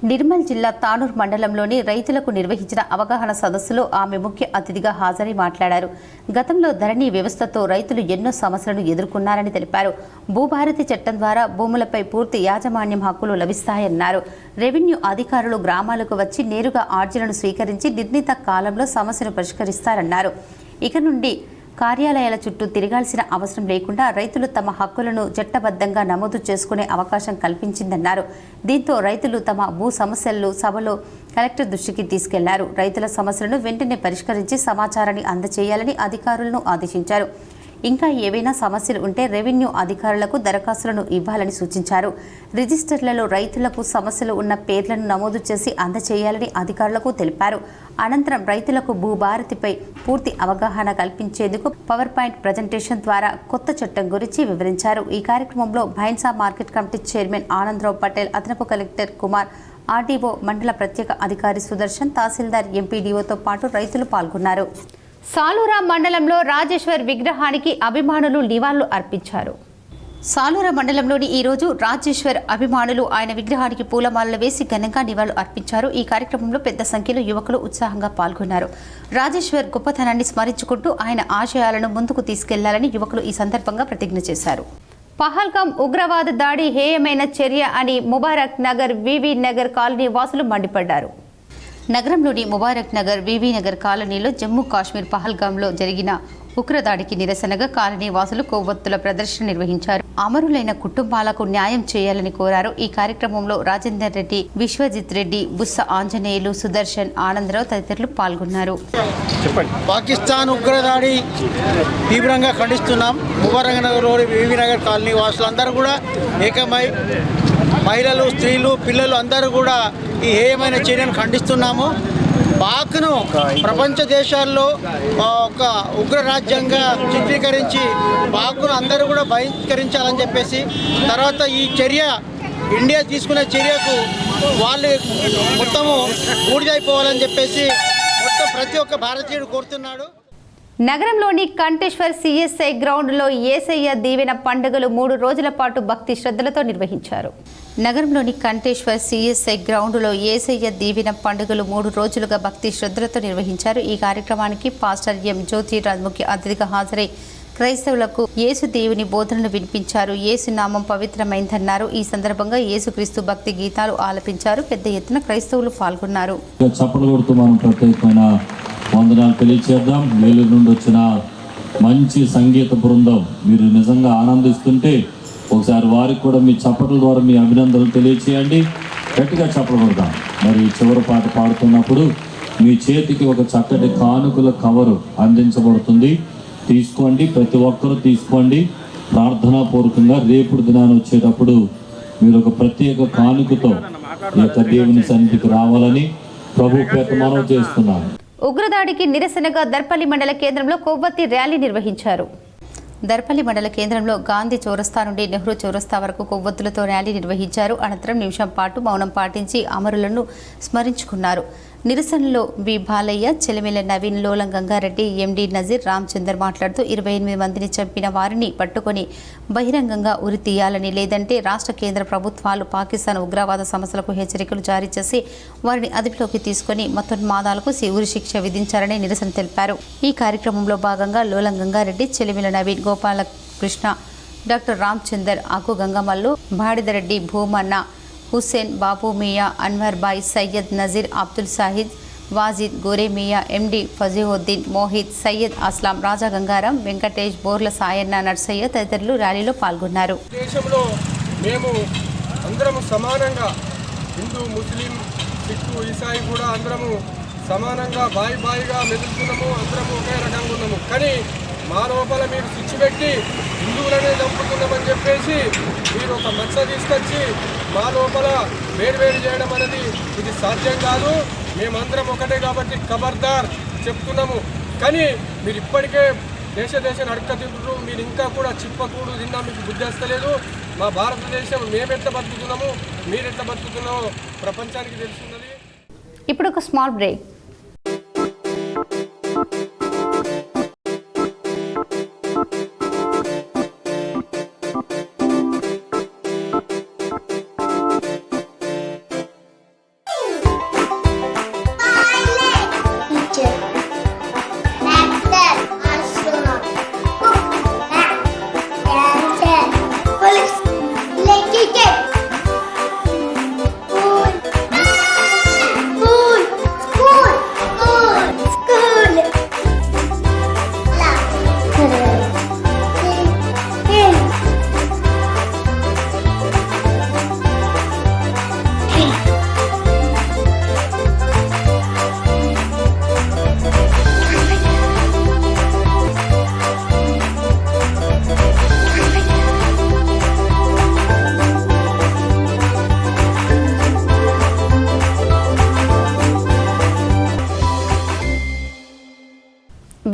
Speaker 1: నిర్మల్ జిల్లా తానూర్ మండలంలోని రైతులకు నిర్వహించిన అవగాహన సదస్సులో ఆమె ముఖ్య అతిథిగా హాజరై మాట్లాడారు. గతంలో ధరణి వ్యవస్థతో రైతులు ఎన్నో సమస్యలను ఎదుర్కొన్నారని తెలిపారు. భూభారతి చట్టం ద్వారా భూములపై పూర్తి యాజమాన్యం హక్కులు లభిస్తాయన్నారు. రెవెన్యూ అధికారులు గ్రామాలకు వచ్చి నేరుగా ఆర్జీలను స్వీకరించి నిర్ణీత కాలంలో సమస్యను పరిష్కరిస్తారన్నారు. ఇక నుండి కార్యాలయాల చుట్టూ తిరగాల్సిన అవసరం లేకుండా రైతులు తమ హక్కులను చట్టబద్ధంగా నమోదు చేసుకునే అవకాశం కల్పించిందన్నారు. దీంతో రైతులు తమ భూ సమస్యలను సభలో కలెక్టర్ దృష్టికి తీసుకెళ్లారు. రైతుల సమస్యలను వెంటనే పరిష్కరించి సమాచారాన్ని అందజేయాలని అధికారులను ఆదేశించారు. ఇంకా ఏవైనా సమస్యలు ఉంటే రెవెన్యూ అధికారులకు దరఖాస్తులను ఇవ్వాలని సూచించారు. రిజిస్టర్లలో రైతులకు సమస్యలు ఉన్న పేర్లను నమోదు చేసి అందజేయాలని అధికారులకు తెలిపారు. అనంతరం రైతులకు భూభారతిపై పూర్తి అవగాహన కల్పించేందుకు పవర్ పాయింట్ ప్రజెంటేషన్ ద్వారా కొత్త చట్టం గురించి వివరించారు. ఈ కార్యక్రమంలో Bhainsa market committee chairman Anandarao Patel, అదనపు కలెక్టర్ కుమార్, ఆర్డీఓ, మండల ప్రత్యేక అధికారి సుదర్శన్, తహసీల్దార్, ఎంపీడీఓతో పాటు రైతులు పాల్గొన్నారు. సాలూరా మండలంలో రాజేశ్వర్ విగ్రహానికి అభిమానులు నివాళులు అర్పించారు. సాలూరా మండలంలోని ఈరోజు రాజేశ్వర్ అభిమానులు ఆయన విగ్రహానికి పూలమాలలు వేసి ఘనంగా నివాళులు అర్పించారు. ఈ కార్యక్రమంలో పెద్ద సంఖ్యలో యువకులు ఉత్సాహంగా పాల్గొన్నారు. రాజేశ్వర్ గొప్పతనాన్ని స్మరించుకుంటూ ఆయన ఆశయాలను ముందుకు తీసుకెళ్లాలని యువకులు ఈ సందర్భంగా ప్రతిజ్ఞ చేశారు. పహల్గాం ఉగ్రవాద దాడి హేయమైన చర్య అని ముబారక్ నగర్, వివి నగర్ కాలనీ వాసులు మండిపడ్డారు. నగరంలోని ముబారక్ నగర్, వివి నగర్ కాలనీలో జమ్మూ కాశ్మీర్ పహల్గాంలో జరిగిన ఉగ్రదాడికి నిరసనగా కాలనీ వాసులు కొవ్వొత్తుల ప్రదర్శన నిర్వహించారు. అమరులైన కుటుంబాలకు న్యాయం చేయాలని కోరారు. ఈ కార్యక్రమంలో రాజేందర్ రెడ్డి, విశ్వజిత్ రెడ్డి, బుస్స ఆంజనేయులు, సుదర్శన్, ఆనందరావు తదితరులు పాల్గొన్నారు.
Speaker 8: పాకిస్తాన్ ఉగ్రదాడి తీవ్రంగా ఖండిస్తున్నాం. ముబారక్ నగర్లోని వివి నగర్ కాలనీ వాసులందరూ కూడా ఏకమై మహిళలు, స్త్రీలు, పిల్లలు అందరూ కూడా ఈ హేయమైన చర్యను ఖండిస్తున్నాము. పాక్ను ప్రపంచ దేశాల్లో ఒక ఉగ్రరాజ్యంగా చిత్రీకరించి పాక్ను అందరూ కూడా బహిష్కరించాలని చెప్పేసి, తర్వాత ఈ చర్య ఇండియా తీసుకునే చర్యకు వాళ్ళు మొత్తము బూడిదైపోవాలని చెప్పేసి మొత్తం ప్రతి ఒక్క భారతీయుడు కోరుతున్నాడు.
Speaker 1: నగరంలోని కంటేశ్వర్ సిఎస్ఐ గ్రౌండ్లో యేసయ్య దీవెన పండుగలు 3 రోజుల పాటు భక్తి శ్రద్ధలతో నిర్వహించారు. నగరంలోని కంటేశ్వర్ సిఎస్ఐ గ్రౌండ్లో యేసయ్య దీవెన పండుగలు 3 రోజులుగా భక్తి శ్రద్ధలతో నిర్వహించారు. ఈ కార్యక్రమానికి పాస్టర్ ఎం జ్యోతిరాజ్ ముఖ్య అతిథిగా హాజరై క్రైస్తవులకు యేసు దేవుని బోధనలు వినిపించారు. యేసు నామం పవిత్రమైందన్నారు. ఈ సందర్భంగా యేసుక్రీస్తు భక్తి గీతాలు ఆలపించారు. పెద్ద ఎత్తున క్రైస్తవులు పాల్గొన్నారు.
Speaker 9: వందనాలు తెలియచేద్దాం. మేలూరు నుండి వచ్చిన మంచి సంగీత బృందం, మీరు నిజంగా ఆనందిస్తుంటే ఒకసారి వారికి కూడా మీ చప్పట్ల ద్వారా మీ అభినందనలు తెలియచేయండి. గట్టిగా చప్పట్లు కొడదాం. మరి చివరి పాట పాడుతున్నప్పుడు మీ చేతికి ఒక చక్కటి కానుకల కవరు అందించబడుతుంది. తీసుకోండి, ప్రతి ఒక్కరూ తీసుకోండి. ప్రార్థనాపూర్వకంగా రేపు దినాన్ని వచ్చేటప్పుడు మీరు ఒక ప్రత్యేక కానుకతో ఈ యొక్క దేవుని సన్నిధికి రావాలని ప్రభు పేట మనం చేస్తున్నాను.
Speaker 1: ఉగ్రదాడికి నిరసనగా దర్పల్లి మండల కేంద్రంలో కొవ్వొత్తి ర్యాలీ నిర్వహించారు. దర్పల్లి మండల కేంద్రంలో గాంధీ చౌరస్తా నుండి నెహ్రూ చౌరస్తా వరకు కొవ్వొత్తులతో ర్యాలీ నిర్వహించారు. అనంతరం నిమిషం పాటు మౌనం పాటించి అమరులను స్మరించుకున్నారు. నిరసనలో బి బాలయ్య, చెలిమెల నవీన్, లోలం గంగారెడ్డి, ఎండి నజీర్, రామచందర్ మాట్లాడుతూ 28 మందిని చంపిన వారిని పట్టుకొని బహిరంగంగా ఉరి తీయాలని, లేదంటే రాష్ట్ర కేంద్ర ప్రభుత్వాలు పాకిస్తాన్ ఉగ్రవాద సంస్థలకు హెచ్చరికలు జారీ చేసి వారిని అదుపులోకి తీసుకుని మతోన్మాదాలకు ఉరి శిక్ష విధించాలని నిరసన తెలిపారు. ఈ కార్యక్రమంలో భాగంగా లోలం గంగారెడ్డి, చెలిమెల నవీన్, గోపాలకృష్ణ, డాక్టర్ రామచందర్, ఆకు గంగమల్లు, బాడిదరెడ్డి, భూమన్న, హుస్సేన్, బాబు మియా, అన్వర్ బాయ్, సయ్యద్ నజీర్, అబ్దుల్ సాహిద్, వాజిద్, గోరే మియా, ఎండి ఫజీహుద్దీన్, మోహిత్, సయ్యద్ అస్లాం, రాజా గంగారం, వెంకటేష్, బోర్ల సాయన్న, నర్సయ్య తదితరులు ర్యాలీలో పాల్గొన్నారు.
Speaker 3: దేశంలో మేము అందరము సమానంగా, హిందూ, ముస్లిం, సిక్కు, ఈసాయి కూడా అందరము సమానంగా బాయిగా మెదులుతున్నాము. అందరము ఒకే రకంగా ఉన్నాము. కానీ మా లోపల మీరు స్విచ్ పెట్టి హిందువులనే చంపుతున్నామని చెప్పేసి మీరు ఒక మచ్చ తీసుకొచ్చి మా లోపల వేరు చేయడం అనేది ఇది సాధ్యం కాదు. మేమందరం ఒకటే కాబట్టి ఖబర్దార్ చెప్తున్నాము. కానీ మీరు ఇప్పటికే దేశ నడకతింటున్నారు. మీరు ఇంకా కూడా చిప్పకూడు తిన్నా మీకు బుద్ధి వస్తలేదు. మా భారతదేశం మేమెట్లా బతుకుతున్నాము, మీరెట్లా బతుకుతున్నామో ప్రపంచానికి తెలుస్తున్నది.
Speaker 1: ఇప్పుడు ఒక small break.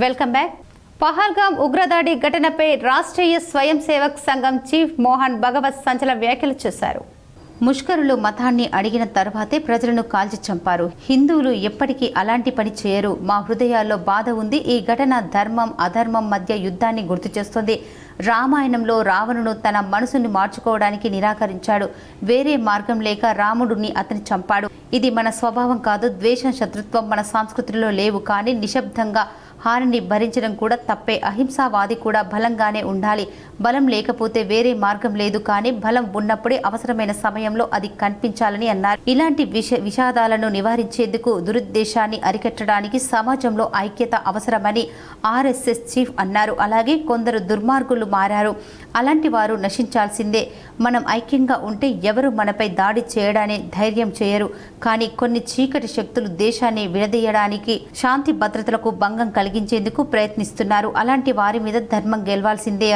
Speaker 1: Welcome back. Pahalgam ఉగ్రదాడి ఘటనపై రాష్ట్రీయ స్వయం సేవక్ సంఘం చీఫ్ మోహన్ భగవత్ సంచలన వ్యాఖ్యలు చేశారు. ముష్కరులు మతాన్ని అడిగిన తర్వాతే ప్రజలను కాల్చి చంపారు. హిందువులు ఎప్పటికీ అలాంటి పని చేయరు. మా హృదయాల్లో బాధ ఉంది. ఈ ఘటన ధర్మం అధర్మం మధ్య యుద్ధాన్ని గుర్తు చేస్తుంది. రామాయణంలో రావణుడు తన మనసుని మార్చుకోవడానికి నిరాకరించాడు. వేరే మార్గం లేక రాముడిని అతని చంపాడు. ఇది మన స్వభావం కాదు. ద్వేషం శత్రుత్వం మన సంస్కృతిలో లేవు. కానీ నిశ్శబ్దంగా హానిని భరించడం కూడా తప్పే. అహింసావాది కూడా బలంగానే ఉండాలి. బలం లేకపోతే వేరే మార్గం లేదు. కానీ బలం ఉన్నప్పుడే అవసరమైన సమయంలో అది కనిపించాలని అన్నారు. ఇలాంటి విషాదాలను నివారించేందుకు దురుద్దేశాన్ని అరికట్టడానికి సమాజంలో ఐక్యత అవసరమని ఆర్ఎస్ఎస్ చీఫ్ అన్నారు. అలాగే కొందరు దుర్మార్గులు మారారు. అలాంటి వారు నశించాల్సిందే. మనం ఐక్యంగా ఉంటే ఎవరు మనపై దాడి చేయడాన్ని ధైర్యం చేయరు. కానీ కొన్ని చీకటి శక్తులు దేశాన్ని విడదీయడానికి శాంతి భద్రతలకు భంగం కలిగించేందుకు ప్రయత్నిస్తున్నారు. అలాంటి వారి మీద ధర్మం గెలవాల్సిందే.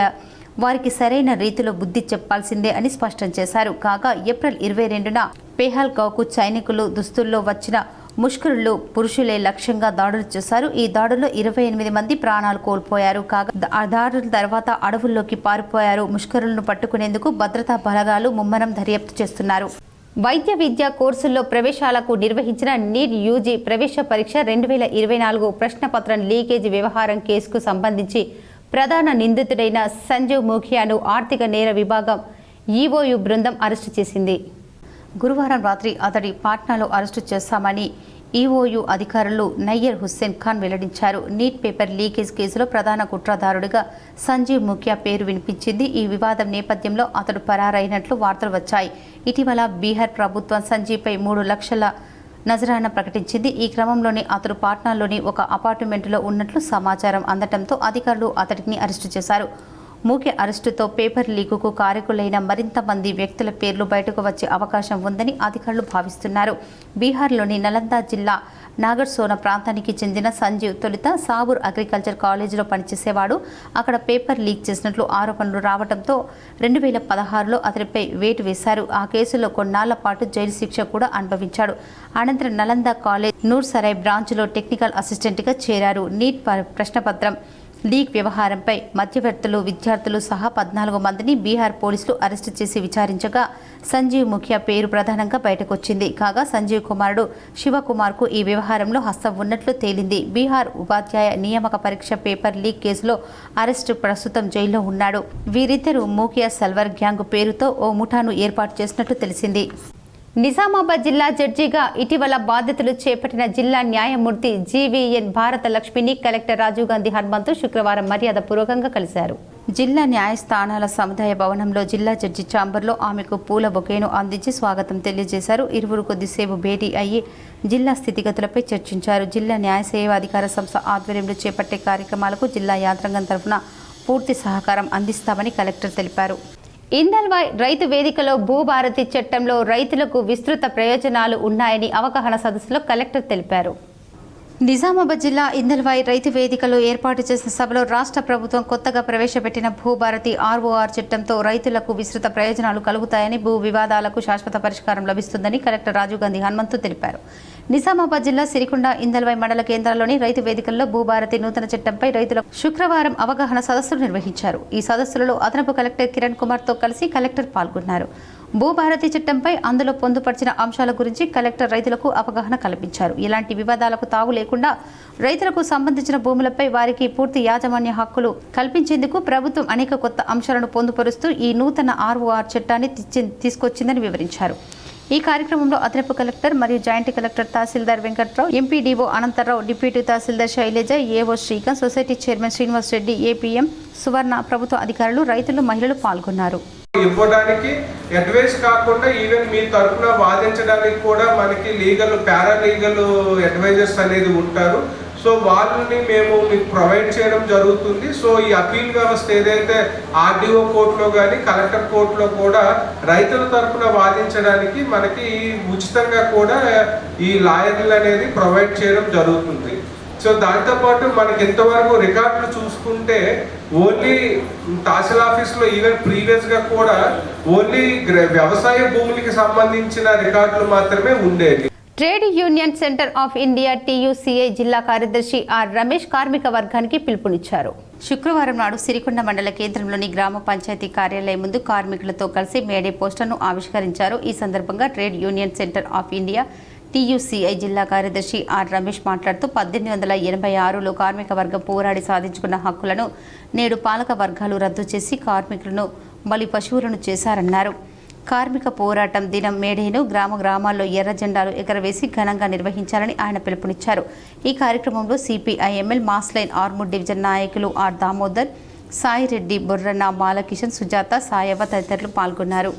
Speaker 1: వారికి సరైన రీతిలో బుద్ధి చెప్పాల్సిందే అని స్పష్టం చేశారు. కాగా ఏప్రిల్ 22న పెహల్గాంకు సైనికులు దుస్తుల్లో వచ్చిన ముష్కరులు పురుషులే లక్ష్యంగా దాడులు చేశారు. ఈ దాడుల్లో 28 మంది ప్రాణాలు కోల్పోయారు. కాగా ఆ దాడుల తర్వాత అడవుల్లోకి పారిపోయారు. ముష్కరులను పట్టుకునేందుకు భద్రతా బలగాలు ముమ్మరం దర్యాప్తు చేస్తున్నారు. వైద్య విద్యా కోర్సుల్లో ప్రవేశాలకు నిర్వహించిన నీట్ యూజీ ప్రవేశ పరీక్ష 2024 ప్రశ్నపత్రం లీకేజీ వ్యవహారం కేసుకు సంబంధించి ప్రధాన నిందితుడైన సంజీవ్ ముఖియాను ఆర్థిక నేర విభాగం ఈఓయు బృందం అరెస్టు చేసింది. గురువారం రాత్రి అతడి పాట్నాలో అరెస్టు చేశామని ఈఓయు అధికారులు నయ్యర్ హుస్సేన్ ఖాన్ వెల్లడించారు. నీట్ పేపర్ లీకేజ్ కేసులో ప్రధాన కుట్రదారుడిగా సంజీవ్ ముఖియా పేరు వినిపించింది. ఈ వివాదం నేపథ్యంలో అతడు పరారైనట్లు వార్తలు వచ్చాయి. ఇటీవల బీహార్ ప్రభుత్వం సంజీవ్పై 3 లక్షల నజరానా ప్రకటించింది. ఈ క్రమంలోనే అతడు పాట్నాలోని ఒక అపార్ట్మెంటులో ఉన్నట్లు సమాచారం అందటంతో అధికారులు అతడిని అరెస్టు చేశారు. ముఖ్య అరెస్టుతో పేపర్ లీకుకు కారకులైన మరింత మంది వ్యక్తుల పేర్లు బయటకు వచ్చే అవకాశం ఉందని అధికారులు భావిస్తున్నారు. బీహార్లోని నలందా జిల్లా నాగర్సోనా ప్రాంతానికి చెందిన సంజీవ్ తొలుత సాబూర్ అగ్రికల్చర్ కాలేజీలో పనిచేసేవాడు. అక్కడ పేపర్ లీక్ చేసినట్లు ఆరోపణలు రావడంతో 2016లో అతడిపై వేటు వేశారు. ఆ కేసులో కొన్నాళ్ల పాటు జైలు శిక్ష కూడా అనుభవించాడు. అనంతరం నలందా కాలేజ్ నూర్ సరాయ్ బ్రాంచ్లో టెక్నికల్ అసిస్టెంట్గా చేరారు. నీట్ ప్రశ్నపత్రం లీక్ వ్యవహారంపై మధ్యవర్తులు విద్యార్థులు సహా 14 మందిని బీహార్ పోలీసులు అరెస్టు చేసి విచారించగా సంజీవ్ ముఖియా పేరు ప్రధానంగా బయటకొచ్చింది. కాగా సంజీవ్ కుమారుడు శివకుమార్కు ఈ వ్యవహారంలో హస్తం ఉన్నట్లు తేలింది. బీహార్ ఉపాధ్యాయ నియామక పరీక్ష పేపర్ లీక్ కేసులో అరెస్టు ప్రస్తుతం జైల్లో ఉన్నాడు. వీరిద్దరూ ముఖియా సల్వర్ గ్యాంగ్ పేరుతో ఓ ముఠాను ఏర్పాటు చేసినట్లు తెలిసింది. నిజామాబాద్ జిల్లా జడ్జిగా ఇటీవల బాధ్యతలు చేపట్టిన జిల్లా న్యాయమూర్తి జీవీఎన్ భారత లక్ష్మిని కలెక్టర్ రాజీవ్ గాంధీ హనుమంతు శుక్రవారం మర్యాదపూర్వకంగా కలిశారు. జిల్లా న్యాయస్థానాల సముదాయ భవనంలో జిల్లా జడ్జి ఛాంబర్లో ఆమెకు పూల బొకేను అందించి స్వాగతం తెలియజేశారు. ఇరువురు కొద్దిసేపు భేటీ అయ్యి జిల్లా స్థితిగతులపై చర్చించారు. జిల్లా న్యాయ సేవాధికార సంస్థ ఆధ్వర్యంలో చేపట్టే కార్యక్రమాలకు జిల్లా యంత్రాంగం తరఫున పూర్తి సహకారం అందిస్తామని కలెక్టర్ తెలిపారు. ఇందల్వాయ్ రైతు వేదికలో భూభారతి చట్టంలో రైతులకు విస్తృత ప్రయోజనాలు ఉన్నాయని అవగాహన సదస్సులో కలెక్టర్ తెలిపారు. నిజామాబాద్ జిల్లా ఇందల్వాయ్ రైతు వేదికలో ఏర్పాటు చేసిన సభలో రాష్ట్ర ప్రభుత్వం కొత్తగా ప్రవేశపెట్టిన భూభారతి ఆర్ఓఆర్ చట్టంతో రైతులకు విస్తృత ప్రయోజనాలు కలుగుతాయని, భూ వివాదాలకు శాశ్వత పరిష్కారం లభిస్తుందని కలెక్టర్ రాజీవ్ గాంధీ హనుమంతు తెలిపారు. నిజామాబాద్ జిల్లా సిరికొండ ఇందల్వాయ్ మండల కేంద్రాల్లోని రైతు వేదికల్లో భూభారతి నూతన చట్టంపై రైతులకు శుక్రవారం అవగాహన సదస్సులు నిర్వహించారు. ఈ సదస్సులలో అదనపు కలెక్టర్ కిరణ్ కుమార్తో కలిసి కలెక్టర్ పాల్గొన్నారు. భూభారతి చట్టంపై అందులో పొందుపరిచిన అంశాల గురించి కలెక్టర్ రైతులకు అవగాహన కల్పించారు. ఇలాంటి వివాదాలకు తావు లేకుండా రైతులకు సంబంధించిన భూములపై వారికి పూర్తి యాజమాన్య హక్కులు కల్పించేందుకు ప్రభుత్వం అనేక కొత్త అంశాలను పొందుపరుస్తూ ఈ నూతన ఆర్ఓఆర్ చట్టాన్ని తీసుకొచ్చిందని వివరించారు. ఈ కార్యక్రమంలో అదనపు కలెక్టర్ మరియు joint collector tahsildar Venkatrao, MPDO Anantarao, deputy tahsildar Shailaja, AO Srikanth, society chairman Srinivas Reddy, APM Suvarna, ప్రభుత్వ అధికారులు, రైతులు, మహిళలు పాల్గొన్నారు.
Speaker 10: ఇవ్వడానికి అడ్వైస్ కాకుండా ఈవెన్ మీ తరఫున వాదించడానికి కూడా మనకి పారాలీగల్ అడ్వైజర్స్ అనేది ఉంటారు. సో వాళ్ళని మేము మీకు ప్రొవైడ్ చేయడం జరుగుతుంది. సో ఈ అపీల్ వ్యవస్థ ఏదైతే ఆర్డీఓ కోర్టులో కానీ కలెక్టర్ కోర్టులో కూడా రైతుల తరఫున వాదించడానికి మనకి ఉచితంగా కూడా ఈ లాయర్లు అనేది ప్రొవైడ్ చేయడం జరుగుతుంది. సో దాంతోపాటు మనకి ఇంతవరకు రికార్డులు చూసుకుంటే ఓన్లీ తహసీల్ ఆఫీస్లో ఈవెన్ ప్రీవియస్గా కూడా ఓన్లీ వ్యవసాయ భూములకి సంబంధించిన రికార్డులు మాత్రమే ఉండేవి.
Speaker 1: Trade union centre of India TUCI జిల్లా కార్యదర్శి ఆర్ రమేష్ కార్మిక వర్గానికి పిలుపునిచ్చారు. శుక్రవారం నాడు సిరికొండ మండల కేంద్రంలోని గ్రామ పంచాయతీ కార్యాలయం ముందు కార్మికులతో కలిసి మేడే పోస్టర్ను ఆవిష్కరించారు. ఈ సందర్భంగా trade union centre of India TUCI జిల్లా కార్యదర్శి ఆర్ రమేష్ మాట్లాడుతూ 1886లో కార్మిక వర్గం పోరాడి సాధించుకున్న హక్కులను నేడు పాలక వర్గాలు రద్దు చేసి కార్మికులను బలి పశువులను చేశారన్నారు. కార్మిక పోరాటం దినం మేడేను గ్రామాల్లో ఎర్ర జెండాలు ఎగరవేసి ఘనంగా నిర్వహించాలని ఆయన పిలుపునిచ్చారు. ఈ కార్యక్రమంలో సిపిఐఎంఎల్ మాస్లైన్ ఆర్మూర్ డివిజన్ నాయకులు ఆర్ దామోదర్, సాయిరెడ్డి, బొర్రన్న, బాలకిషన్, సుజాత, సాయవ తదితరులు పాల్గొన్నారు.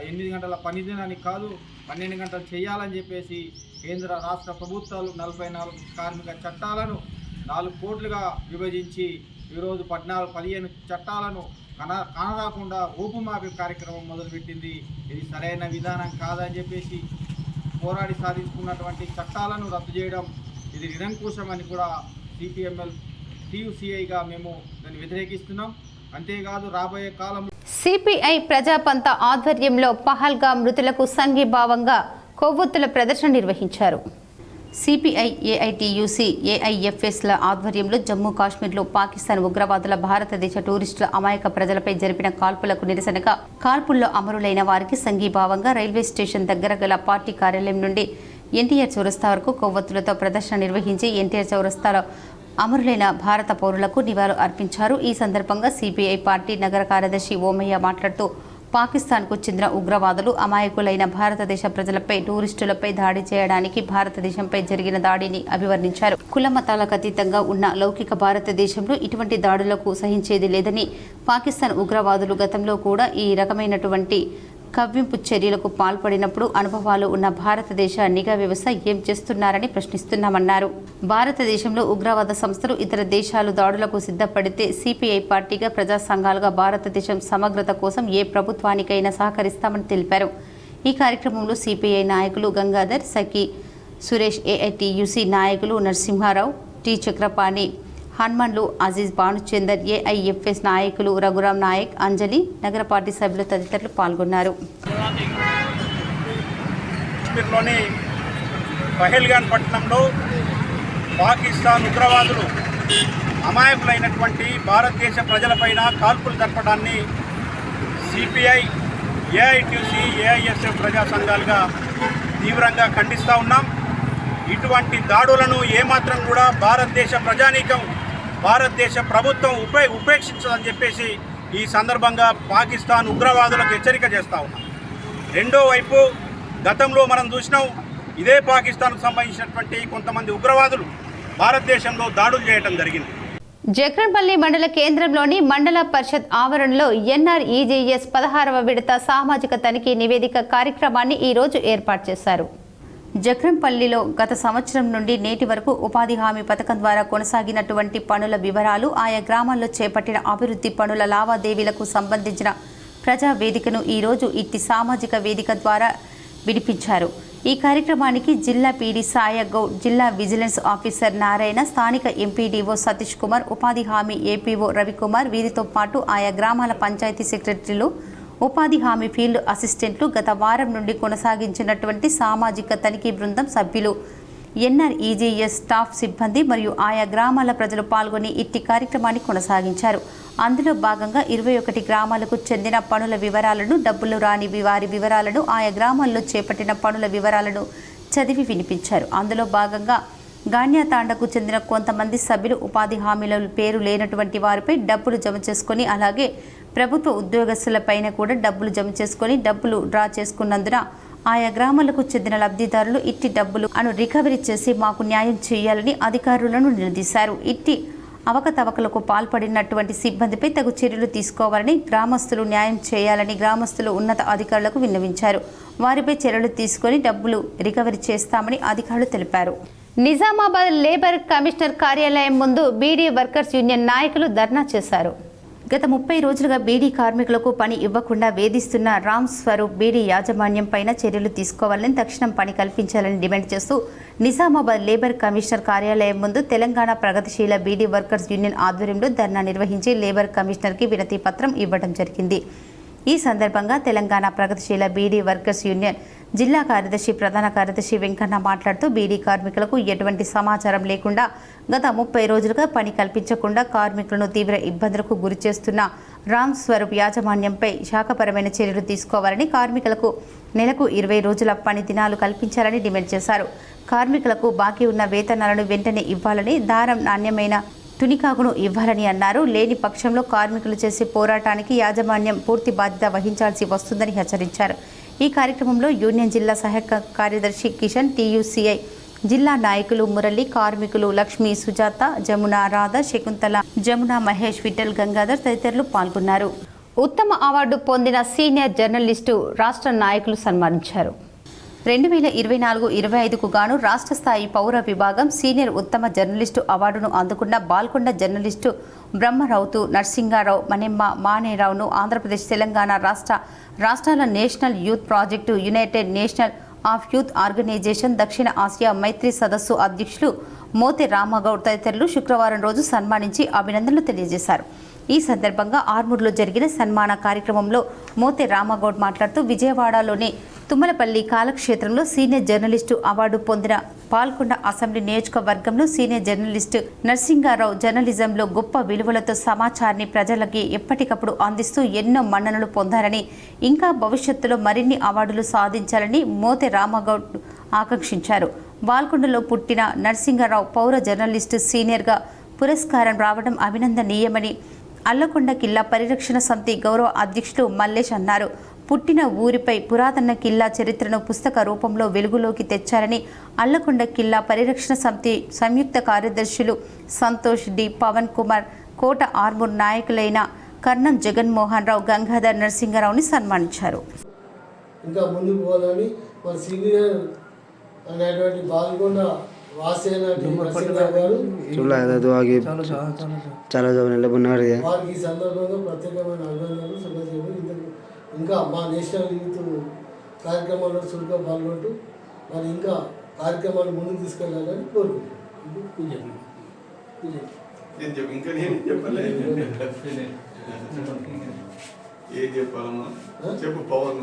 Speaker 3: 8 గంటల పని దినాన్ని కాదు 12 గంటలు చేయాలని చెప్పేసి కేంద్ర రాష్ట్ర ప్రభుత్వాలు 44 కార్మిక చట్టాలను 4 కోట్లుగా విభజించి ఈరోజు 15 చట్టాలను కానరాకుండా ఊపుమాపే కార్యక్రమం మొదలుపెట్టింది. ఇది సరైన విధానం కాదని చెప్పేసి పోరాడి సాధించుకున్నటువంటి చట్టాలను రద్దు చేయడం ఇది నిరంకుశమని కూడా సిపిఎంఎల్ టీయూసీఐగా మేము దాన్ని వ్యతిరేకిస్తున్నాం. అంతేకాదు రాబోయే కాలంలో
Speaker 1: సిపిఐ ప్రజాపంత ఆధ్వర్యంలో పహల్గామ్ మృతులకు సంఘీభావంగా కొవ్వొత్తుల ప్రదర్శన నిర్వహించారు. సిపిఐ, ఏఐటియుసి, ఏఐఎఫ్ఎస్ల ఆధ్వర్యంలో జమ్మూ కాశ్మీర్లో పాకిస్తాన్ ఉగ్రవాదుల భారతదేశ టూరిస్టుల అమాయక ప్రజలపై జరిపిన కాల్పులకు నిరసనగా కాల్పుల్లో అమరులైన వారికి సంఘీభావంగా రైల్వే స్టేషన్ దగ్గర గల పార్టీ కార్యాలయం నుండి ఎన్టీఆర్ చౌరస్తా వరకు కొవ్వొత్తులతో ప్రదర్శన నిర్వహించి ఎన్టీఆర్ చౌరస్తాలో అమరులైన భారత పౌరులకు నివాళులు అర్పించారు. ఈ సందర్భంగా సిపిఐ పార్టీ నగర కార్యదర్శి ఓమయ్య మాట్లాడుతూ పాకిస్తాన్కు చెందిన ఉగ్రవాదులు అమాయకులైన భారతదేశ ప్రజలపై, టూరిస్టులపై దాడి చేయడానికి భారతదేశంపై జరిగిన దాడిని అభివర్ణించారు. కుల మతాలకు అతీతంగా ఉన్న లౌకిక భారతదేశంలో ఇటువంటి దాడులకు సహించేది లేదని, పాకిస్తాన్ ఉగ్రవాదులు గతంలో కూడా ఈ రకమైనటువంటి కవ్వింపు చర్యలకు పాల్పడినప్పుడు అనుభవాలు ఉన్న భారతదేశ నిఘా వ్యవస్థ ఏం చేస్తున్నారని ప్రశ్నిస్తున్నామన్నారు. భారతదేశంలో ఉగ్రవాద సంస్థలు ఇతర దేశాలు దాడులకు సిద్ధపడితే సిపిఐ పార్టీగా, ప్రజా సంఘాలుగా భారతదేశం సమగ్రత కోసం ఏ ప్రభుత్వానికైనా సహకరిస్తామని తెలిపారు. ఈ కార్యక్రమంలో సిపిఐ నాయకులు గంగాధర్, సఖి, సురేష్, ఏఐటియుసి నాయకులు నరసింహారావు, టి చక్రపాణి, హనుమన్లు, అజీజ్, భానుచందర్, ఏఐఎఫ్ఎస్ నాయకులు రఘురాం నాయక్, అంజలి, నగర పార్టీ సభ్యులు తదితరులు పాల్గొన్నారు.
Speaker 11: కాశ్మీర్లోని పహల్గామ్ పట్టణంలో పాకిస్తాన్ ఉగ్రవాదులు అమాయకులైనటువంటి భారతదేశ ప్రజలపైన కాల్పులు జరపడాన్ని సిపిఐ, ఏఐటిసి, ఏఐఎస్ఎఫ్ ప్రజా సంఘాలుగా తీవ్రంగా ఖండిస్తూ ఉన్నాం. ఇటువంటి దాడులను ఏమాత్రం కూడా భారతదేశ ప్రజానీకం, భారతదేశ ప్రభుత్వం ఉపేక్షించదని చెప్పేసి ఈ సందర్భంగా పాకిస్తాన్ ఉగ్రవాదులకు హెచ్చరిక చేస్తూ ఉన్నాం. రెండో వైపు గతంలో మనం చూసినాం, ఇదే పాకిస్తాన్కు సంబంధించినటువంటి కొంతమంది ఉగ్రవాదులు భారతదేశంలో దాడులు చేయడం జరిగింది.
Speaker 1: జక్రన్పల్లి మండల కేంద్రంలోని మండల పరిషత్ ఆవరణలో ఎన్ఆర్ఈజీఎస్ 16వ విడత సామాజిక తనిఖీ నివేదిక కార్యక్రమాన్ని ఈరోజు ఏర్పాటు చేశారు. జక్రంపల్లిలో గత సంవత్సరం నుండి నేటి వరకు ఉపాధి హామీ పథకం ద్వారా కొనసాగినటువంటి పనుల వివరాలు, ఆయా గ్రామాల్లో చేపట్టిన అభివృద్ధి పనుల లావాదేవీలకు సంబంధించిన ప్రజా వేదికను ఈరోజు ఇట్టి సామాజిక వేదిక ద్వారా విడిపించారు. ఈ కార్యక్రమానికి జిల్లా పీడీ సాయగౌడ్, జిల్లా విజిలెన్స్ ఆఫీసర్ నారాయణ, స్థానిక ఎంపీడీఓ సతీష్ కుమార్, ఉపాధి హామీ ఏపీఓ రవికుమార్, వీరితో పాటు ఆయా గ్రామాల పంచాయతీ సెక్రటరీలు, ఉపాధి హామీ ఫీల్డ్ అసిస్టెంట్లు, గత వారం నుండి కొనసాగించినటువంటి సామాజిక తనిఖీ బృందం సభ్యులు, ఎన్ఆర్ఈజీఎస్ స్టాఫ్ సిబ్బంది మరియు ఆయా గ్రామాల ప్రజలు పాల్గొని ఇట్టి కార్యక్రమాన్ని కొనసాగించారు. అందులో భాగంగా 21 గ్రామాలకు చెందిన పనుల వివరాలను, డబ్బులు రాని వారి వివరాలను, ఆయా గ్రామాల్లో చేపట్టిన పనుల వివరాలను చదివి వినిపించారు. అందులో భాగంగా గాన్యాతాండకు చెందిన కొంతమంది సభ్యులు ఉపాధి హామీల పేరు లేనటువంటి వారిపై డబ్బులు జమ చేసుకొని, అలాగే ప్రభుత్వ ఉద్యోగస్తులపైన కూడా డబ్బులు జమ చేసుకొని డబ్బులు డ్రా చేసుకున్నందున ఆయా గ్రామాలకు చెందిన లబ్ధిదారులు ఇట్టి డబ్బులు రికవరీ చేసి మాకు న్యాయం చేయాలని అధికారులను నిలదీశారు. ఇట్టి అవకతవకలకు పాల్పడినటువంటి సిబ్బందిపై తగు చర్యలు తీసుకోవాలని, గ్రామస్తులు న్యాయం చేయాలని గ్రామస్తులు ఉన్నత అధికారులకు విన్నవించారు. వారిపై చర్యలు తీసుకొని డబ్బులు రికవరీ చేస్తామని అధికారులు తెలిపారు. నిజామాబాద్ లేబర్ కమిషనర్ కార్యాలయం ముందు బీడీ వర్కర్స్ యూనియన్ నాయకులు ధర్నా చేశారు. గత 30 రోజులుగా బీడీ కార్మికులకు పని ఇవ్వకుండా వేధిస్తున్న రామ్ స్వరూప్ బీడీ యాజమాన్యం పైన చర్యలు తీసుకోవాలని, తక్షణం పని కల్పించాలని డిమాండ్ చేస్తూ నిజామాబాద్ లేబర్ కమిషనర్ కార్యాలయం ముందు తెలంగాణ ప్రగతిశీల బీడీ వర్కర్స్ యూనియన్ ఆధ్వర్యంలో ధర్నా నిర్వహించి లేబర్ కమిషనర్కి వినతి పత్రం ఇవ్వడం జరిగింది. ఈ సందర్భంగా తెలంగాణ ప్రగతిశీల బీడీ వర్కర్స్ యూనియన్ జిల్లా కార్యదర్శి ప్రధాన కార్యదర్శి వెంకన్న మాట్లాడుతూ బీడీ కార్మికులకు ఎటువంటి సమాచారం లేకుండా గత 30 రోజులుగా పని కల్పించకుండా కార్మికులను తీవ్ర ఇబ్బందులకు గురిచేస్తున్న రామ్ స్వరూప్ యాజమాన్యంపై శాఖపరమైన చర్యలు తీసుకోవాలని, కార్మికులకు నెలకు 20 రోజుల పని దినాలు కల్పించాలని డిమాండ్ చేశారు. కార్మికులకు బాకీ ఉన్న వేతనాలను వెంటనే ఇవ్వాలని, దారం నాణ్యమైన తునికాకును ఇవ్వాలని అన్నారు. లేని పక్షంలో కార్మికులు చేసే పోరాటానికి యాజమాన్యం పూర్తి బాధ్యత వహించాల్సి వస్తుందని హెచ్చరించారు. ఈ కార్యక్రమంలో యూనియన్ జిల్లా సహాయక కార్యదర్శి కిషన్, టీయూసీఐ జిల్లా నాయకులు మురళి, కార్మికులు లక్ష్మి, సుజాత, జమున, రాధ, శకుంతల, జమున, మహేష్, విఠల్, గంగాధర్ తదితరులు పాల్గొన్నారు. ఉత్తమ అవార్డు పొందిన సీనియర్ జర్నలిస్టు రాష్ట్ర నాయకులు సన్మానించారు. 2024-25కు గాను రాష్ట్ర స్థాయి పౌర విభాగం సీనియర్ ఉత్తమ జర్నలిస్టు అవార్డును అందుకున్న బాల్కొండ జర్నలిస్టు బ్రహ్మరౌతు నర్సింగారావు మణెమ్మ మానేరావును ఆంధ్రప్రదేశ్, తెలంగాణ రాష్ట్రాల national youth project, united national of youth organisation, దక్షిణ ఆసియా మైత్రి సదస్సు అధ్యక్షులు మోతే రామగౌడ్ తదితరులు శుక్రవారం రోజు సన్మానించి అభినందనలు తెలియజేశారు. ఈ సందర్భంగా ఆర్మూర్లో జరిగిన సన్మాన కార్యక్రమంలో మోతే రామగౌడ్ మాట్లాడుతూ విజయవాడలోని తుమ్మలపల్లి కాలక్షేత్రంలో సీనియర్ జర్నలిస్టు అవార్డు పొందిన పాల్కొండ అసెంబ్లీ నియోజకవర్గంలో సీనియర్ జర్నలిస్టు నర్సింగారావు జర్నలిజంలో గొప్ప విలువలతో సమాచారాన్ని ప్రజలకి ఎప్పటికప్పుడు అందిస్తూ ఎన్నో మన్ననలు పొందారని, ఇంకా భవిష్యత్తులో మరిన్ని అవార్డులు సాధించాలని మోతే రామగౌడ్ ఆకాంక్షించారు. బాల్కొండలో పుట్టిన నర్సింగారావు పౌర జర్నలిస్టు సీనియర్గా పురస్కారం రావడం అభినందనీయమని అల్లకొండ కిల్లా పరిరక్షణ సమితి గౌరవ అధ్యక్షులు మల్లేష్ అన్నారు. పుట్టిన ఊరిపై పురాతన కిల్లా చరిత్రను పుస్తక రూపంలో వెలుగులోకి తెచ్చారని అల్లకొండ కిల్లా పరిరక్షణ సమితి సంయుక్త కార్యదర్శులు సంతోష్ డి, పవన్ కుమార్, కోట ఆర్మూర్ నాయకులైన కర్ణం జగన్మోహన్ రావు, గంగాధర్ నరసింహారావుని సన్మానించారు.
Speaker 12: ఇంకా ముందుకు పోవాలని మన సీనియర్ అనేటువంటి బాల్కొండ వాసి గారు
Speaker 13: చాలా ఉన్నారు.
Speaker 12: వారికి ఈ సందర్భంగా ప్రత్యేకమైన అభినందనలు శుభాశీస్సులు. ఇంకా మా నేషనల్ యూత్ కార్యక్రమాల్లో చురుగ్గా పాల్గొంటూ మరి ఇంకా కార్యక్రమాలు ముందుకు తీసుకెళ్లాలని కోరుకుంటున్నాను.
Speaker 14: ఏం చెప్పాలమ్మా చెప్పు పవన్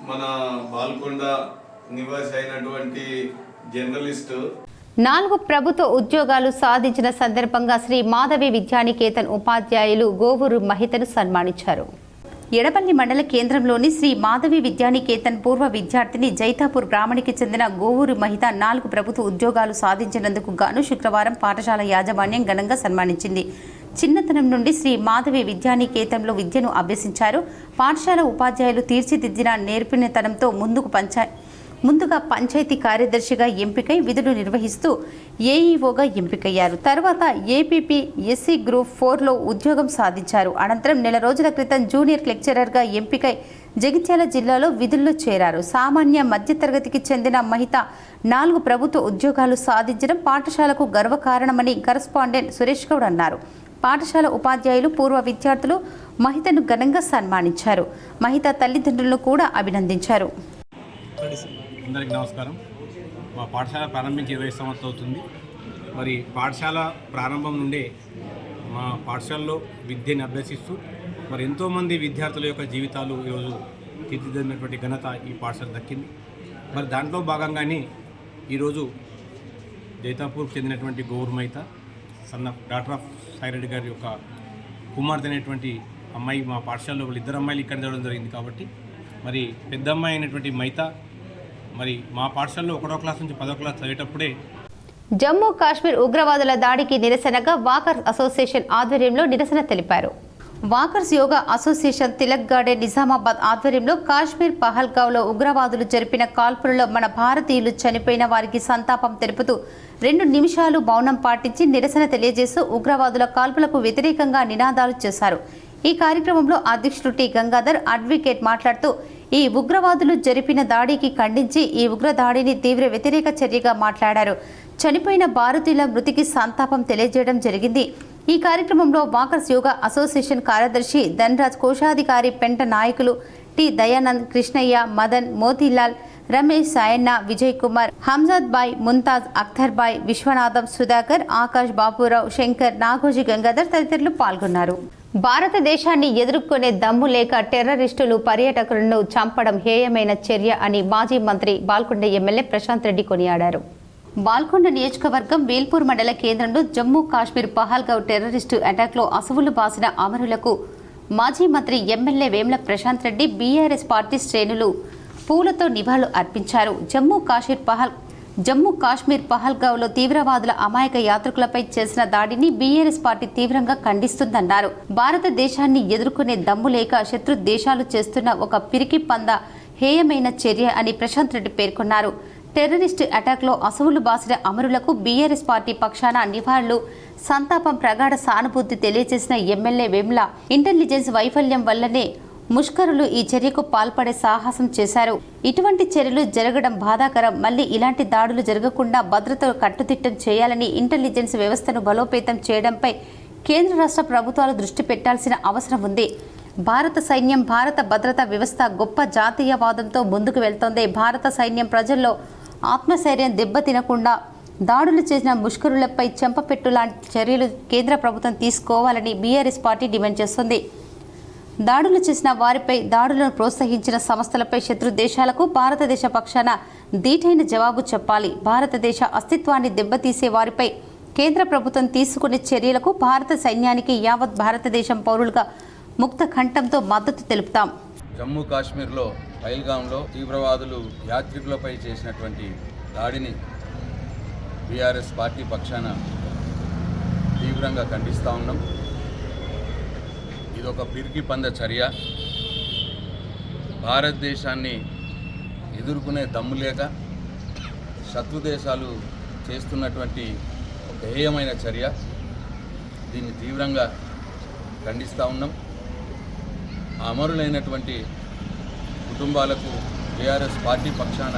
Speaker 14: మన బాల్కొండ నివాసి అయినటువంటి జర్నలిస్టు
Speaker 1: 4 ప్రభుత్వ ఉద్యోగాలు సాధించిన సందర్భంగా శ్రీ మాధవి విద్యానికేతన్ ఉపాధ్యాయులు గోవూరు మహితను సన్మానించారు. ఎడపల్లి మండల కేంద్రంలోని శ్రీ మాధవి విద్యానికేతన్ పూర్వ విద్యార్థిని జైతాపూర్ గ్రామానికి చెందిన గోవూరు మహిత 4 ప్రభుత్వ ఉద్యోగాలు సాధించినందుకు గాను శుక్రవారం పాఠశాల యాజమాన్యం ఘనంగా సన్మానించింది. చిన్నతనం నుండి శ్రీ మాధవి విద్యానికేతన్లో విద్యను అభ్యసించారు. పాఠశాల ఉపాధ్యాయులు తీర్చిదిద్దిన నేర్పినతనంతో ముందుగా పంచాయతీ కార్యదర్శిగా ఎంపికై విధులు నిర్వహిస్తూ ఏఈఓగా ఎంపికయ్యారు. తర్వాత ఏపీపీ ఎస్సీ గ్రూప్ 4లో ఉద్యోగం సాధించారు. అనంతరం నెల రోజుల క్రితం జూనియర్ లెక్చరర్గా ఎంపికై జగిత్యాల జిల్లాలో విధుల్లో చేరారు. సామాన్య మధ్యతరగతికి చెందిన మహిత 4 ప్రభుత్వ ఉద్యోగాలు సాధించడం పాఠశాలకు గర్వకారణమని కరస్పాండెంట్ సురేష్ గౌడ్ అన్నారు. పాఠశాల ఉపాధ్యాయులు, పూర్వ విద్యార్థులు మహితను ఘనంగా సన్మానించారు. మహిత తల్లిదండ్రులను కూడా అభినందించారు.
Speaker 11: అందరికీ నమస్కారం. మా పాఠశాల ప్రారంభించి 20 సంవత్సరాలు అవుతుంది. మరి పాఠశాల ప్రారంభం నుండే మా పాఠశాలలో విద్యను అభ్యసిస్తూ మరి ఎంతోమంది విద్యార్థుల యొక్క జీవితాలు ఈరోజు తీర్చిదిద్దినటువంటి ఘనత ఈ పాఠశాల దక్కింది. మరి దాంట్లో భాగంగానే ఈరోజు జైతాపూర్కి చెందినటువంటి గౌర్ మహిత సన్న డాక్టర్ ఆఫ్ సాయిరెడ్డి గారి యొక్క కుమార్తె అనేటువంటి అమ్మాయి మా పాఠశాలలో ఇద్దరు అమ్మాయిలు ఇక్కడ చదవడం జరిగింది. కాబట్టి మరి పెద్ద అమ్మాయి అయినటువంటి మహిత మరి మా పాఠశాలలో 1వ క్లాస్ నుంచి 10వ క్లాస్ చదివేటప్పుడే
Speaker 1: జమ్మూ కాశ్మీర్ ఉగ్రవాదుల దాడికి నిరసనగా వాకర్స్ అసోసియేషన్ ఆధ్వర్యంలో నిరసన తెలిపారు. Walkers yoga association Tilak garden Nizamabad ఆధ్వర్యంలో కాశ్మీర్ పహల్గావ్లో ఉగ్రవాదులు జరిపిన కాల్పులలో మన భారతీయులు చనిపోయిన వారికి సంతాపం తెలుపుతూ 2 నిమిషాలు మౌనం పాటించి నిరసన తెలియజేస్తూ ఉగ్రవాదుల కాల్పులకు వ్యతిరేకంగా నినాదాలు చేశారు. ఈ కార్యక్రమంలో అధ్యక్షుడు టి గంగాధర్ అడ్వకేట్ మాట్లాడుతూ ఈ ఉగ్రవాదులు జరిపిన దాడికి ఖండించి ఈ ఉగ్ర దాడిని తీవ్ర వ్యతిరేక చర్యగా మాట్లాడారు. చనిపోయిన భారతీయుల మృతికి సంతాపం తెలియజేయడం జరిగింది. ఈ కార్యక్రమంలో వాకర్స్ యోగా అసోసియేషన్ కార్యదర్శి ధనరాజ్, కోశాధికారి పెంట నాయకులు టి దయానంద్, కృష్ణయ్య, మదన్, మోతీలాల్, రమేష్, సాయన్న, విజయ్ కుమార్, హంజాద్ బాయ్, ముంతాజ్, అఖ్తర్ బాయ్, విశ్వనాథం, సుధాకర్, ఆకాష్, బాపురావు, శంకర్, నాగోజీ గంగాధర్ తదితరులు పాల్గొన్నారు. భారతదేశాన్ని ఎదుర్కొనే దమ్ము లేక టెర్రరిస్టులు పర్యాటకులను చంపడం హేయమైన చర్య అని మాజీ మంత్రి బాల్కొండ ఎమ్మెల్యే ప్రశాంత్ రెడ్డి కొనియాడారు. బాల్కొండ నియోజకవర్గం వేల్పూర్ మండల కేంద్రంలో జమ్మూ కాశ్మీర్ పహల్గావ్ టెర్రరిస్టు అటాక్లో అసువులు బాసిన అమరులకు మాజీ మంత్రి MLA Vemula Prashant Reddy BRS party శ్రేణులు పూలతో నివాళులు అర్పించారు. జమ్మూ కాశ్మీర్ పహల్గావ్లో తీవ్రవాదుల అమాయక యాత్రికులపై చేసిన దాడిని బీఆర్ఎస్ పార్టీ తీవ్రంగా ఖండిస్తుందన్నారు. భారతదేశాన్ని ఎదుర్కొనే దమ్ము లేక శత్రు దేశాలు చేస్తున్న ఒక పిరికి పంద హేయమైన చర్య అని ప్రశాంత్ రెడ్డి పేర్కొన్నారు. టెర్రరిస్ట్ అటాక్లో అసువులు బాసిన అమరులకు బీఆర్ఎస్ పార్టీ పక్షాన నివాళులు, సంతాపం, ప్రగాఢ సానుభూతి తెలియజేసిన ఎమ్మెల్యే వేముల ఇంటెలిజెన్స్ వైఫల్యం వల్లనే ముష్కరులు ఈ చర్యకు పాల్పడే సాహసం చేశారు. ఇటువంటి చర్యలు జరగడం బాధాకరం. మళ్లీ ఇలాంటి దాడులు జరగకుండా భద్రత కట్టుదిట్టం చేయాలని, ఇంటెలిజెన్స్ వ్యవస్థను బలోపేతం చేయడంపై కేంద్ర రాష్ట్ర ప్రభుత్వాలు దృష్టి పెట్టాల్సిన అవసరం ఉంది. భారత సైన్యం, భారత భద్రతా వ్యవస్థ గొప్ప జాతీయవాదంతో ముందుకు వెళ్తోంది. భారత సైన్యం ప్రజల్లో ఆత్మశైర్యం దెబ్బతినకుండా దాడులు చేసిన ముష్కరులపై చెంపపెట్టు లాంటి చర్యలు కేంద్ర ప్రభుత్వం తీసుకోవాలని బీఆర్ఎస్ పార్టీ డిమాండ్ చేస్తుంది. దాడులు చేసిన వారిపై, దాడులను ప్రోత్సహించిన సంస్థలపై శత్రు దేశాలకు భారతదేశ పక్షాన ధీటైన జవాబు చెప్పాలి. భారతదేశ అస్తిత్వాన్ని దెబ్బతీసే వారిపై కేంద్ర ప్రభుత్వం తీసుకునే చర్యలకు భారత సైన్యానికి యావత్ భారతదేశం పౌరులుగా ముక్త కంఠంతో మద్దతు తెలుపుతాం.
Speaker 5: జమ్మూ కాశ్మీర్లో పహల్గాంలో తీవ్రవాదులు యాత్రికులపై చేసినటువంటి దాడిని బీఆర్ఎస్ పార్టీ పక్షాన తీవ్రంగా ఖండిస్తూ ఉన్నాం. ఇదొక పిరికి పంద చర్య. భారతదేశాన్ని ఎదుర్కొనే దమ్ము లేక శత్రు దేశాలు చేస్తున్నటువంటి ఒక హేయమైన చర్య. దీన్ని తీవ్రంగా ఖండిస్తూ ఉన్నాం. అమరులైనటువంటి కుటుంబాలకు బీఆర్ఎస్ పార్టీ పక్షాన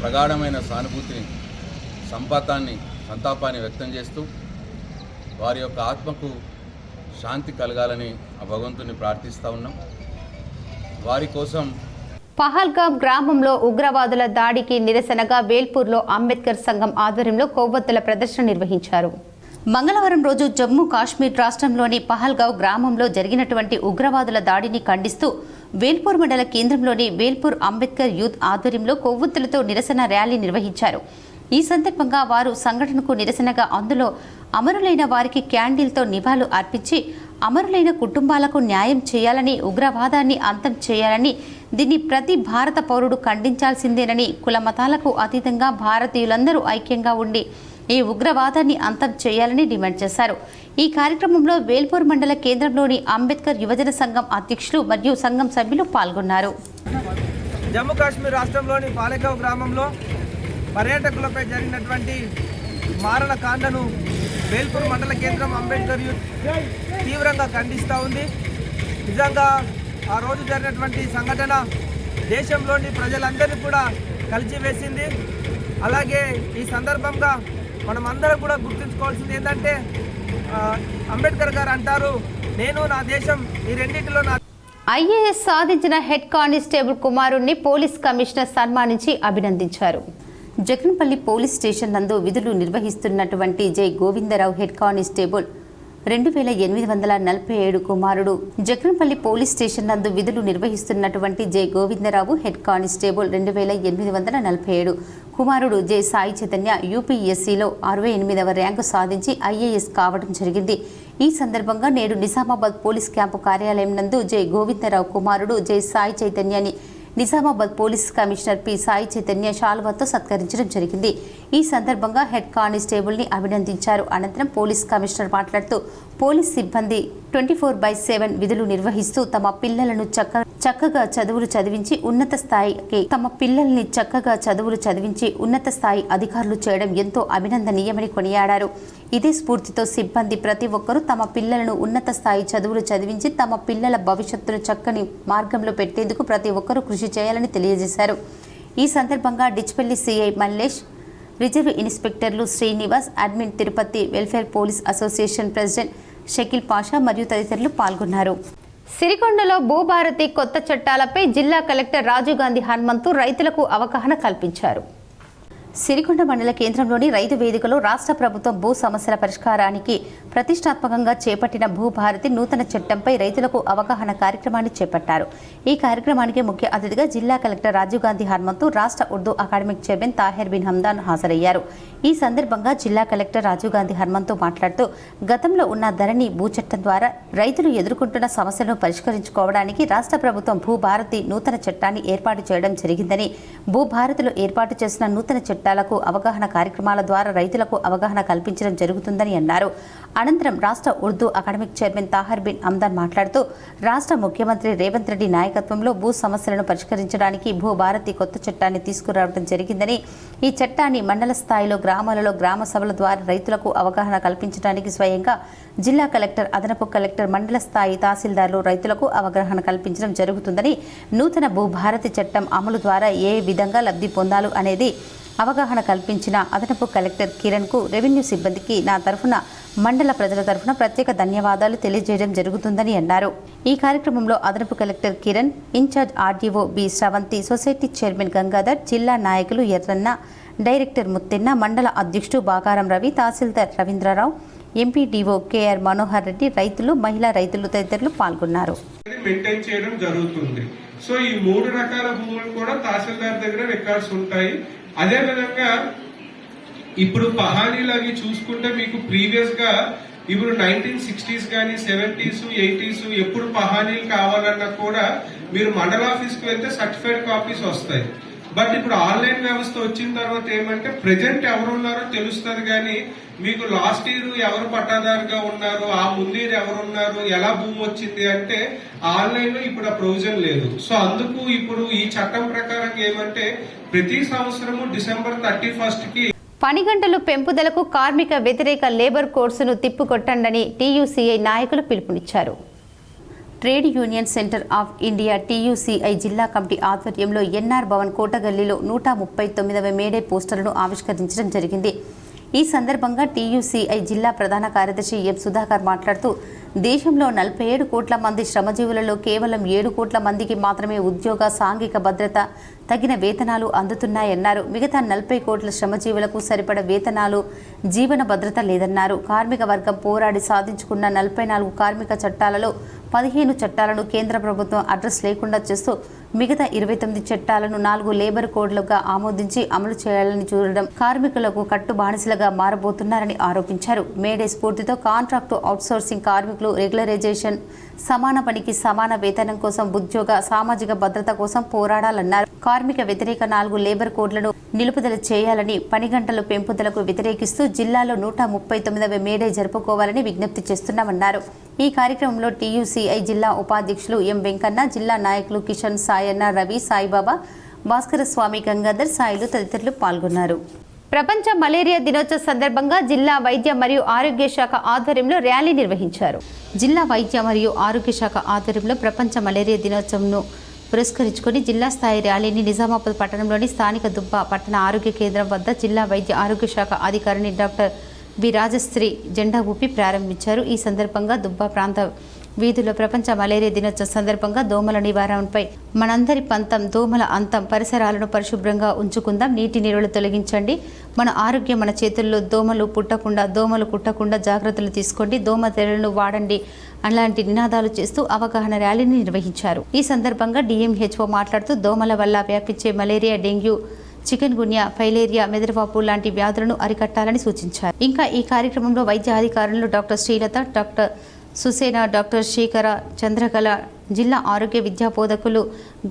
Speaker 5: ప్రగాఢమైన సానుభూతిని, సంతాపాన్ని వ్యక్తం చేస్తూ వారి యొక్క ఆత్మకు శాంతి కలగాలని ఆ భగవంతుని ప్రార్థిస్తూ ఉన్నాం. వారి కోసం
Speaker 1: పహల్గామ్ గ్రామంలో ఉగ్రవాదుల దాడికి నిరసనగా వేల్పూర్లో అంబేద్కర్ సంఘం ఆధ్వర్యంలో కొవ్వొత్తుల ప్రదర్శన నిర్వహించారు. మంగళవారం రోజు జమ్మూ కాశ్మీర్ రాష్ట్రంలోని పహల్గావ్ గ్రామంలో జరిగినటువంటి ఉగ్రవాదుల దాడిని ఖండిస్తూ వేల్పూర్ మండల కేంద్రంలోని వేల్పూర్ అంబేద్కర్ యూత్ ఆధ్వర్యంలో కొవ్వొత్తులతో నిరసన ర్యాలీ నిర్వహించారు. ఈ సందర్భంగా వారు సంఘటనకు నిరసనగా అందులో అమరులైన వారికి క్యాండిల్తో నివాళులు అర్పించి అమరులైన కుటుంబాలకు న్యాయం చేయాలని, ఉగ్రవాదాన్ని అంతం చేయాలని, దీన్ని ప్రతి భారత పౌరుడు ఖండించాల్సిందేనని, కుల మతాలకు అతీతంగా భారతీయులందరూ ఐక్యంగా ఉండి ఈ ఉగ్రవాదాన్ని అంతం చేయాలని డిమాండ్ చేశారు. ఈ కార్యక్రమంలో వేల్పూర్ మండల కేంద్రంలోని అంబేద్కర్ యువజన సంఘం అధ్యక్షులు మరియు సంఘం సభ్యులు పాల్గొన్నారు.
Speaker 13: జమ్మూ కాశ్మీర్ రాష్ట్రంలోని పాలెగావ్ గ్రామంలో పర్యాటకులపై జరిగినటువంటి మారణకాండను వేల్పూర్ మండల కేంద్రం అంబేద్కర్ యూత్ తీవ్రంగా ఖండిస్తూ ఉంది. నిజంగా ఆ రోజు జరిగినటువంటి సంఘటన దేశంలోని ప్రజలందరినీ కూడా కలిసివేసింది. అలాగే ఈ సందర్భంగా మనం అందరం కూడా గుర్తుంచుకోవాల్సింది ఏంటంటే అంబేద్కర్ గారు అంటారు, నేను నా దేశం ఈ రెండింటిలో నా.
Speaker 1: ఐఏఎస్ సాధించిన హెడ్ కానిస్టేబుల్ కుమారుణ్ణి పోలీస్ కమిషనర్ సన్మానించి అభినందించారు. జగన్పల్లి పోలీస్ స్టేషన్ నందు విధులు నిర్వహిస్తున్నటువంటి జై గోవిందరావు హెడ్ కానిస్టేబుల్ 2847 కుమారుడు. జగన్పల్లి పోలీస్ స్టేషన్ నందు విధులు నిర్వహిస్తున్నటువంటి జై గోవిందరావు హెడ్ కానిస్టేబుల్ 2847 కుమారుడు జై సాయి చైతన్య యూపీఎస్సీలో 68వ ర్యాంకు సాధించి ఐఏఎస్ కావడం జరిగింది. ఈ సందర్భంగా నేడు నిజామాబాద్ పోలీస్ క్యాంపు కార్యాలయం నందు జై గోవిందరావు కుమారుడు జై సాయి చైతన్యాన్ని Nizamabad police commissioner P Sai Chaitanya శాలువాతో సత్కరించడం జరిగింది. ఈ సందర్భంగా హెడ్ కానిస్టేబుల్ని అభినందించారు. అనంతరం పోలీస్ కమిషనర్ మాట్లాడుతూ పోలీస్ సిబ్బంది 24/7 విధులు నిర్వహిస్తూ తమ పిల్లలను చక్కగా చదువులు చదివించి ఉన్నత స్థాయి అధికారులు చేయడం ఎంతో అభినందనీయమని కొనియాడారు. ఇదే స్ఫూర్తితో సిబ్బంది ప్రతి ఒక్కరూ తమ పిల్లలను ఉన్నత స్థాయి చదువులు చదివించి తమ పిల్లల భవిష్యత్తును చక్కని మార్గంలో పెట్టేందుకు ప్రతి ఒక్కరూ కృషి చేయాలని తెలియజేశారు. ఈ సందర్భంగా డిచ్పల్లి సిఐ మల్లేష్, రిజర్వ్ ఇన్స్పెక్టర్లు Srinivas, admin Tirupati, welfare police association president Shakeel Pasha మరియు తదితరులు పాల్గొన్నారు. సిరికొండలో భూభారతి కొత్త చట్టాలపై జిల్లా కలెక్టర్ రాజీవ్ గాంధీ హనుమంతు రైతులకు అవగాహన కల్పించారు. సిరికొండ మండల కేంద్రంలోని రైతు వేదికలో రాష్ట్ర ప్రభుత్వం భూ సమస్యల పరిష్కారానికి ప్రతిష్టాత్మకంగా చేపట్టిన భూభారతి నూతన చట్టంపై రైతులకు అవగాహన కార్యక్రమాన్ని చేపట్టారు. ఈ కార్యక్రమానికి ముఖ్య అతిథిగా జిల్లా కలెక్టర్ రాజీవ్ గాంధీ హనుమంతు, రాష్ట్ర ఉర్దూ అకాడమిక్ చైర్మన్ తాహిర్ బిన్ హమ్దాన్ హాజరయ్యారు. ఈ సందర్భంగా జిల్లా కలెక్టర్ రాజీవ్ గాంధీ హనుమంతు మాట్లాడుతూ, గతంలో ఉన్న ధరణి భూ చట్టం ద్వారా రైతులు ఎదుర్కొంటున్న సమస్యలను పరిష్కరించుకోవడానికి రాష్ట్ర ప్రభుత్వం భూభారతి నూతన చట్టాన్ని ఏర్పాటు చేయడం జరిగిందని, భూభారతిలో ఏర్పాటు చేసిన నూతన చట్టాలకు అవగాహన కార్యక్రమాల ద్వారా రైతులకు అవగాహన కల్పించడం జరుగుతుందని అన్నారు. అనంతరం రాష్ట్ర ఉర్దూ అకాడమిక్ చైర్మన్ తాహిర్ బిన్ హమ్దాన్ మాట్లాడుతూ, రాష్ట్ర ముఖ్యమంత్రి రేవంత్ రెడ్డి నాయకత్వంలో భూ సమస్యలను పరిష్కరించడానికి భూభారతి కొత్త చట్టాన్ని తీసుకురావడం జరిగిందని, ఈ చట్టాన్ని మండల స్థాయిలో గ్రామాలలో గ్రామ సభల ద్వారా రైతులకు అవగాహన కల్పించడానికి స్వయంగా జిల్లా కలెక్టర్, అదనపు కలెక్టర్, మండల స్థాయి తహసీల్దార్లు రైతులకు అవగాహన కల్పించడం జరుగుతుందని, నూతన భూభారతి చట్టం అమలు ద్వారా ఏ విధంగా లబ్ధి పొందాలు అనేది అవగాహన కల్పించిన అదనపు కలెక్టర్ కిరణ్కు, రెవెన్యూ సిబ్బందికి నా తరఫున, మండల ప్రజల తరఫున ప్రత్యేక ధన్యవాదాలు తెలియజేయడం జరుగుతుందని అన్నారు. ఈ కార్యక్రమంలో అదనపు collector Kiran, incharge RDO B Sravanthi, society chairman Gangadhar, జిల్లా నాయకులు ఎర్రన్న, డైరెక్టర్ ముత్తెన్న, మండల అధ్యక్షుడు బాగారం రవి, తహసీల్దార్ రవీంద్రరావు, ఎంపీడీఓ కేఆర్ మనోహర్ రెడ్డి, రైతులు, మహిళా రైతులు తదితరులు పాల్గొన్నారు.
Speaker 10: మెయింటైన్ చేయడం జరుగుతుంది. సో ఈ 3 రకాల భూములు కూడా తహసీల్దార్ దగ్గర రికార్డ్స్ ఉంటాయి. అదే విధంగా ఇప్పుడు పహానీలు అవి చూసుకుంటే మీకు ప్రీవియస్ గా ఇప్పుడు 1960s కానీ 70s 80s ఎప్పుడు పహానీలు కావాలన్నా కూడా మీరు మండల ఆఫీస్ కి వెళ్తే సర్టిఫైడ్ కాపీస్ వస్తాయి. బట్ ఇప్పుడు ఆన్లైన్ వ్యవస్థ వచ్చిన తర్వాత ఏమంటే ప్రెజెంట్ ఎవరున్నారో తెలుస్తుంది, కానీ మీకు లాస్ట్ ఇయర్ ఎవరు పట్టాదారుగా ఉన్నారు, ఆ ముందు ఇయర్ ఎవరున్నారు, ఎలా భూమి వచ్చింది అంటే ఆన్లైన్ లో ఇప్పుడు ఆ ప్రొవిజన్ లేదు. సో అందుకు ఇప్పుడు ఈ చట్టం ప్రకారం ఏమంటే ప్రతి సంవత్సరము డిసెంబర్ 31 కి
Speaker 1: పని గంటలు పెంపుదలకు కార్మిక వ్యతిరేక లేబర్ కోర్సును తిప్పుకొట్టండని టీయూసీఐ నాయకులు పిలుపునిచ్చారు. Trade union centre of India TUCI జిల్లా కమిటీ ఆధ్వర్యంలో ఎన్ఆర్ భవన్ కోటగల్లీలో 139వ మేడే పోస్టర్లను ఆవిష్కరించడం జరిగింది. ఈ సందర్భంగా టీయూసీఐ జిల్లా ప్రధాన కార్యదర్శి ఎం సుధాకర్ మాట్లాడుతూ, దేశంలో 47 కోట్ల మంది శ్రమజీవులలో కేవలం 7 కోట్ల మందికి మాత్రమే ఉద్యోగ, సాంఘిక భద్రత, తగిన వేతనాలు అందుతున్నాయన్నారు. మిగతా 40 కోట్ల శ్రమజీవులకు సరిపడ వేతనాలు, జీవన భద్రత లేదన్నారు. కార్మిక వర్గం పోరాడి సాధించుకున్న 44 కార్మిక చట్టాలలో 15 చట్టాలను కేంద్ర ప్రభుత్వం అడ్రస్ లేకుండా చేస్తూ మిగతా 29 చట్టాలను 4 లేబర్ కోడ్లుగా ఆమోదించి అమలు చేయాలని చూడడం కార్మికులకు కట్టుబానిసలుగా మారబోతున్నారని ఆరోపించారు. మేడే స్ఫూర్తితో కాంట్రాక్టు, అవుట్సోర్సింగ్ కార్మికులు రెగ్యులరైజేషన్, సమాన పనికి సమాన వేతనం కోసం, ఉద్యోగ, సామాజిక భద్రత కోసం పోరాడాలన్నారు. కార్మిక వ్యతిరేక 4 లేబర్ కోడ్లను నిలుపుదల చేయాలని, పని గంటల పెంపుదలకు వ్యతిరేకిస్తూ జిల్లాలో 139వ మేడే జరుపుకోవాలని విజ్ఞప్తి చేస్తున్నామన్నారు. ఈ కార్యక్రమంలో టీయూసీఐ జిల్లా ఉపాధ్యక్షులు ఎం వెంకన్న, జిల్లా నాయకులు కిషన్, సాయన్న, రవి, సాయిబాబా, భాస్కర స్వామి, గంగాధర్, సాయిలు తదితరులు పాల్గొన్నారు. ప్రపంచ మలేరియా దినోత్సవ సందర్భంగా జిల్లా వైద్య మరియు ఆరోగ్య శాఖ ఆధ్వర్యంలో ర్యాలీ నిర్వహించారు. జిల్లా వైద్య మరియు ఆరోగ్య శాఖ ఆధ్వర్యంలో ప్రపంచ మలేరియా దినోత్సవంను పురస్కరించుకొని జిల్లా స్థాయి ర్యాలీని నిజామాబాద్ పట్టణంలోని స్థానిక దుబ్బ పట్టణ ఆరోగ్య కేంద్రం వద్ద జిల్లా వైద్య ఆరోగ్య శాఖ అధికారిని డాక్టర్ బి రాజశ్రీ జెండా ఊపి ప్రారంభించారు. ఈ సందర్భంగా దుబ్బ ప్రాంత వీధుల్లో ప్రపంచ మలేరియా దినోత్సవం సందర్భంగా దోమల నివారణపై మనందరి పంతం, దోమల అంతం, పరిసరాలను పరిశుభ్రంగా ఉంచుకుందాం, నీటి నిల్వలు తొలగించండి, మన ఆరోగ్యం మన చేతుల్లో, దోమలు కుట్టకుండా జాగ్రత్తలు తీసుకోండి, దోమ తెరలను వాడండి అలాంటి నినాదాలు చేస్తూ అవగాహన ర్యాలీని నిర్వహించారు. ఈ సందర్భంగా డిఎంహెచ్ఓ మాట్లాడుతూ దోమల వల్ల వ్యాపించే malaria, dengue, chikungunya, filaria, మెదడువాపు లాంటి వ్యాధులను అరికట్టాలని సూచించారు. ఇంకా ఈ కార్యక్రమంలో వైద్య అధికారులు doctor Srilatha, doctor Susena, doctor Shekhara, Chandrakala, జిల్లా ఆరోగ్య విద్యా బోధకులు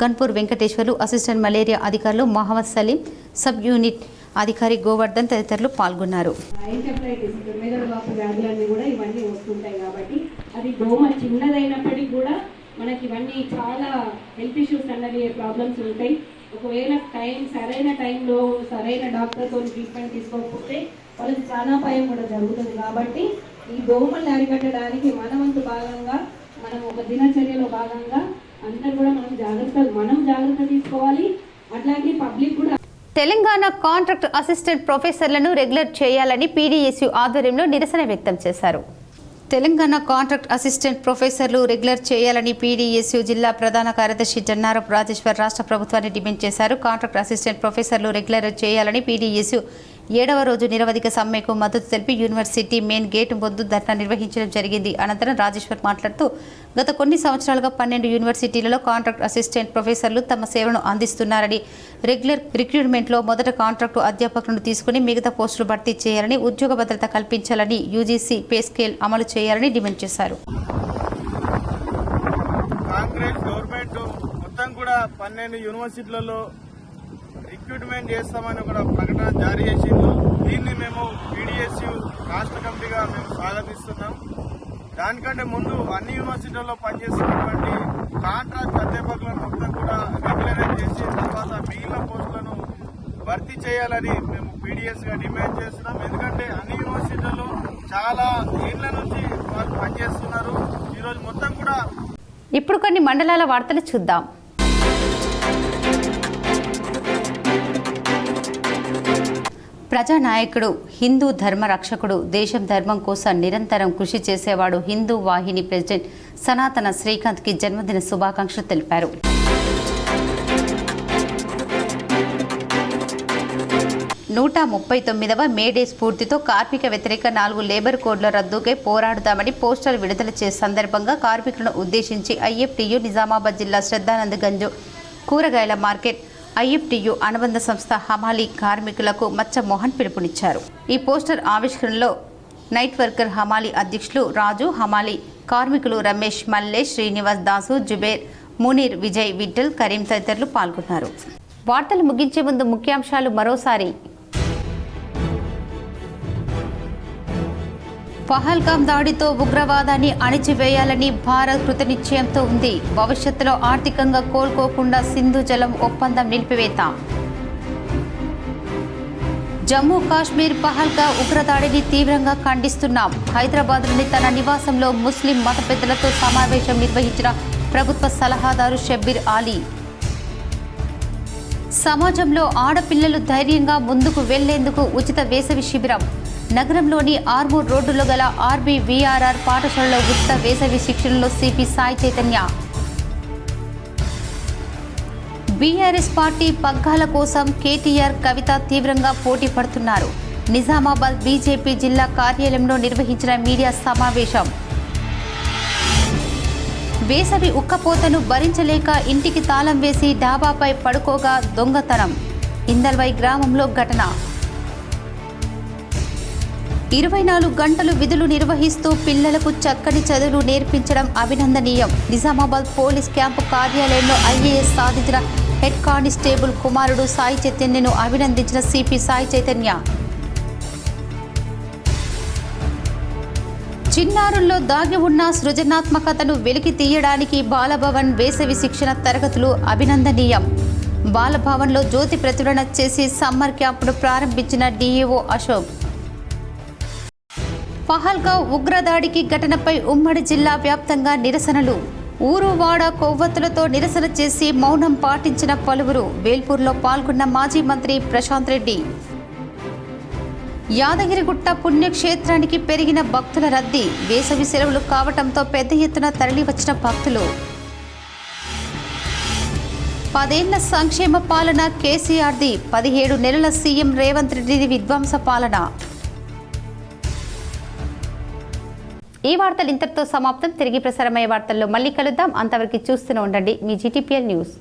Speaker 1: గన్పూర్ వెంకటేశ్వర్లు, అసిస్టెంట్ మలేరియా అధికారులు మహమ్మద్ సలీం, సబ్ యూనిట్ అధికారి గోవర్ధన్ తదితరులు పాల్గొన్నారు.
Speaker 15: వ్యాధులన్నీ కూడా ఇవన్నీ వస్తుంటాయి కాబట్టి అది దోమ చిన్నదైనప్పటికీ కూడా మనకి ఇవన్నీ చాలా హెల్త్ ఇష్యూస్ అన్నది ప్రాబ్లమ్స్ ఉంటాయి. ఒకవేళ సరైన టైంలో సరైన డాక్టర్తో ట్రీట్మెంట్ తీసుకోకపోతే వాళ్ళకి ప్రాణాపాయం కూడా జరుగుతుంది. కాబట్టి ఈ దోమల్ని అరికట్టడానికి మన వంతు భాగంగా మనం ఒక దినచర్యలో భాగంగా అందరూ కూడా మనం జాగ్రత్త తీసుకోవాలి. అట్లాగే పబ్లిక్ కూడా
Speaker 1: తెలంగాణ కాంట్రాక్ట్ అసిస్టెంట్ ప్రొఫెసర్లను రెగ్యులర్ చేయాలని పీడీఎస్యూ ఆధ్వర్యంలో నిరసన వ్యక్తం చేశారు. తెలంగాణ కాంట్రాక్ట్ అసిస్టెంట్ ప్రొఫెసర్లు రెగ్యులర్ చేయాలని పీడీఎస్యూ జిల్లా ప్రధాన కార్యదర్శి జన్నారపు రాజేశ్వర్ రాష్ట్ర ప్రభుత్వాన్ని డిమాండ్ చేశారు. కాంట్రాక్ట్ అసిస్టెంట్ ప్రొఫెసర్లు రెగ్యులర్ చేయాలని పీడీఎస్యూ 7వ రోజు నిరవధిక సమ్మెకు మద్దతు తెలిపి యూనివర్సిటీ మెయిన్ గేటు వద్ద ధర్నా నిర్వహించడం జరిగింది. అనంతరం రాజేశ్వర్ మాట్లాడుతూ గత కొన్ని సంవత్సరాలుగా 12 యూనివర్సిటీలలో కాంట్రాక్ట్ అసిస్టెంట్ ప్రొఫెసర్లు తమ సేవలను అందిస్తున్నారని, రెగ్యులర్ రిక్రూట్మెంట్లో మొదట కాంట్రాక్టు అధ్యాపకులను తీసుకుని మిగతా పోస్టులు భర్తీ చేయాలని, ఉద్యోగ భద్రత కల్పించాలని, యూజీసీ పే స్కేల్ అమలు చేయాలని డిమాండ్ చేశారు.
Speaker 7: కాంగ్రెస్ గవర్నమెంట్ మొత్తం కూడా 12 యూనివర్సిటీలలో రిక్రూట్మెంట్ చేస్తామని ఒక ప్రకటన జారీ చేసింది. దీన్ని మేము పీడీఎస్యూ రాష్ట్ర కమిటీగా మేము స్వాగతిస్తున్నాం. దానికంటే ముందు అన్ని యూనివర్సిటీల్లో పనిచేస్తున్నటువంటి కాంట్రాక్ట్ అధ్యాపకులను మొత్తం కూడా రెగ్యులరైజ్ చేసి తర్వాత మిగిలిన పోస్టులను భర్తీ చేయాలని మేము పీడీఎస్గా డిమాండ్ చేస్తున్నాం. ఎందుకంటే అన్ని యూనివర్సిటీల్లో చాలా ఏళ్ల నుంచి వాళ్ళు పనిచేస్తున్నారు. ఈరోజు మొత్తం కూడా
Speaker 1: ఇప్పుడు కొన్ని మండలాల వార్తలు చూద్దాం. ప్రజానాయకుడు, హిందూ ధర్మ రక్షకుడు, దేశం ధర్మం కోసం నిరంతరం కృషి చేసేవాడు హిందూ వాహిని ప్రెసిడెంట్ సనాతన శ్రీకాంత్కి జన్మదిన శుభాకాంక్షలు తెలిపారు. నూట 39వ మేడే స్ఫూర్తితో కార్మిక వ్యతిరేక 4 లేబర్ కోడ్ల రద్దుకై పోరాడుతామని పోస్టర్ విడుదల చేసే సందర్భంగా కార్మికులను ఉద్దేశించి ఐఎఫ్టీయూ నిజామాబాద్ జిల్లా శ్రద్ధానంద్ గంజ్ కూరగాయల మార్కెట్, ఐఎఫ్టీయూ అనుబంధ సంస్థ హమాలీ కార్మికులకు మచ్చ మోహన్ పిలుపునిచ్చారు. ఈ పోస్టర్ ఆవిష్కరణలో నైట్ వర్కర్ హమాలీ అధ్యక్షులు రాజు, హమాలీ కార్మికులు రమేష్, మల్లేష్, శ్రీనివాస్, దాసు, జుబేర్, మునీర్, విజయ్, విఠల్, కరీం తదితరులు పాల్గొన్నారు. వార్తలు ముగించే ముందు ముఖ్యాంశాలు మరోసారి. పహల్గాం దాడితో ఉగ్రవాదాన్ని అణిచివేయాలని భారత్ కృతనిశ్చయంతో ఉంది. భవిష్యత్తులో ఆర్థికంగా కోలుకోకుండా సింధు జలం ఒప్పందం నిలిపివేత. జమ్మూ కాశ్మీర్ పహల్గా ఉగ్రదాడిని తీవ్రంగా ఖండిస్తున్నాం. హైదరాబాద్లోని తన నివాసంలో ముస్లిం మత పెద్దలతో సమావేశం నిర్వహించిన ప్రభుత్వ సలహాదారు షబ్బీర్ ఆలీ. సమాజంలో ఆడపిల్లలు ధైర్యంగా ముందుకు వెళ్లేందుకు ఉచిత వేసవి శిబిరం. నగరంలోని ఆర్మూర్ రోడ్డులో గల ఆర్బీవీఆర్ఆర్ పాఠశాలలో ఉచిత వేసవి శిక్షణలో CP Sai Chaitanya. BRS party పగ్గాల కోసం కేటీఆర్, కవిత తీవ్రంగా పోటీ పడుతున్నారు. నిజామాబాద్ బీజేపీ జిల్లా కార్యాలయంలో నిర్వహించిన మీడియా సమావేశం. వేసవి ఉక్కపోతను భరించలేక ఇంటికి తాళం వేసి డాబాపై పడుకోగా దొంగతనం. ఇందల్వై గ్రామంలో ఘటన. 24 గంటలు విధులు నిర్వహిస్తూ పిల్లలకు చక్కని చదువులు నేర్పించడం అభినందనీయం. నిజామాబాద్ పోలీస్ క్యాంపు కార్యాలయంలో ఐఏఎస్ సాధించిన హెడ్ కానిస్టేబుల్ కుమారుడు సాయి చైతన్యను అభినందించిన సిపి సాయి చైతన్య. చిన్నారుల్లో దాగి ఉన్న సృజనాత్మకతను వెలికి తీయడానికి బాలభవన్ వేసవి శిక్షణ తరగతులు అభినందనీయం. బాలభవన్లో జ్యోతి ప్రచురణ చేసి సమ్మర్ క్యాంపును ప్రారంభించిన డీఈఓ అశోక్. పహల్గాం ఉగ్రదాడికి ఘటనపై ఉమ్మడి జిల్లా వ్యాప్తంగా నిరసనలు. ఊరు వాడ కొవ్వొత్తులతో నిరసన చేసి మౌనం పాటించిన పలువురు. వేల్పూర్లో పాల్గొన్న మాజీ మంత్రి ప్రశాంత్ రెడ్డి. యాదగిరిగుట్ట పుణ్యక్షేత్రానికి పెరిగిన భక్తుల రద్దీ. వేసవి సెలవులు కావటంతో పెద్ద ఎత్తున తరలివచ్చిన భక్తులు. 10 ఏళ్ల సంక్షేమ పాలన కేసీఆర్ది. 17 నెలల సీఎం రేవంత్ రెడ్డి విధ్వంస పాలన. ఈ వార్తలు ఇంతటితో సమాప్తం. తిరిగి ప్రసారమయ్యే వార్తల్లో మళ్ళీ కలుద్దాం. అంతవరకు చూస్తూనే ఉండండి మీ జీటీపీఎల్ న్యూస్.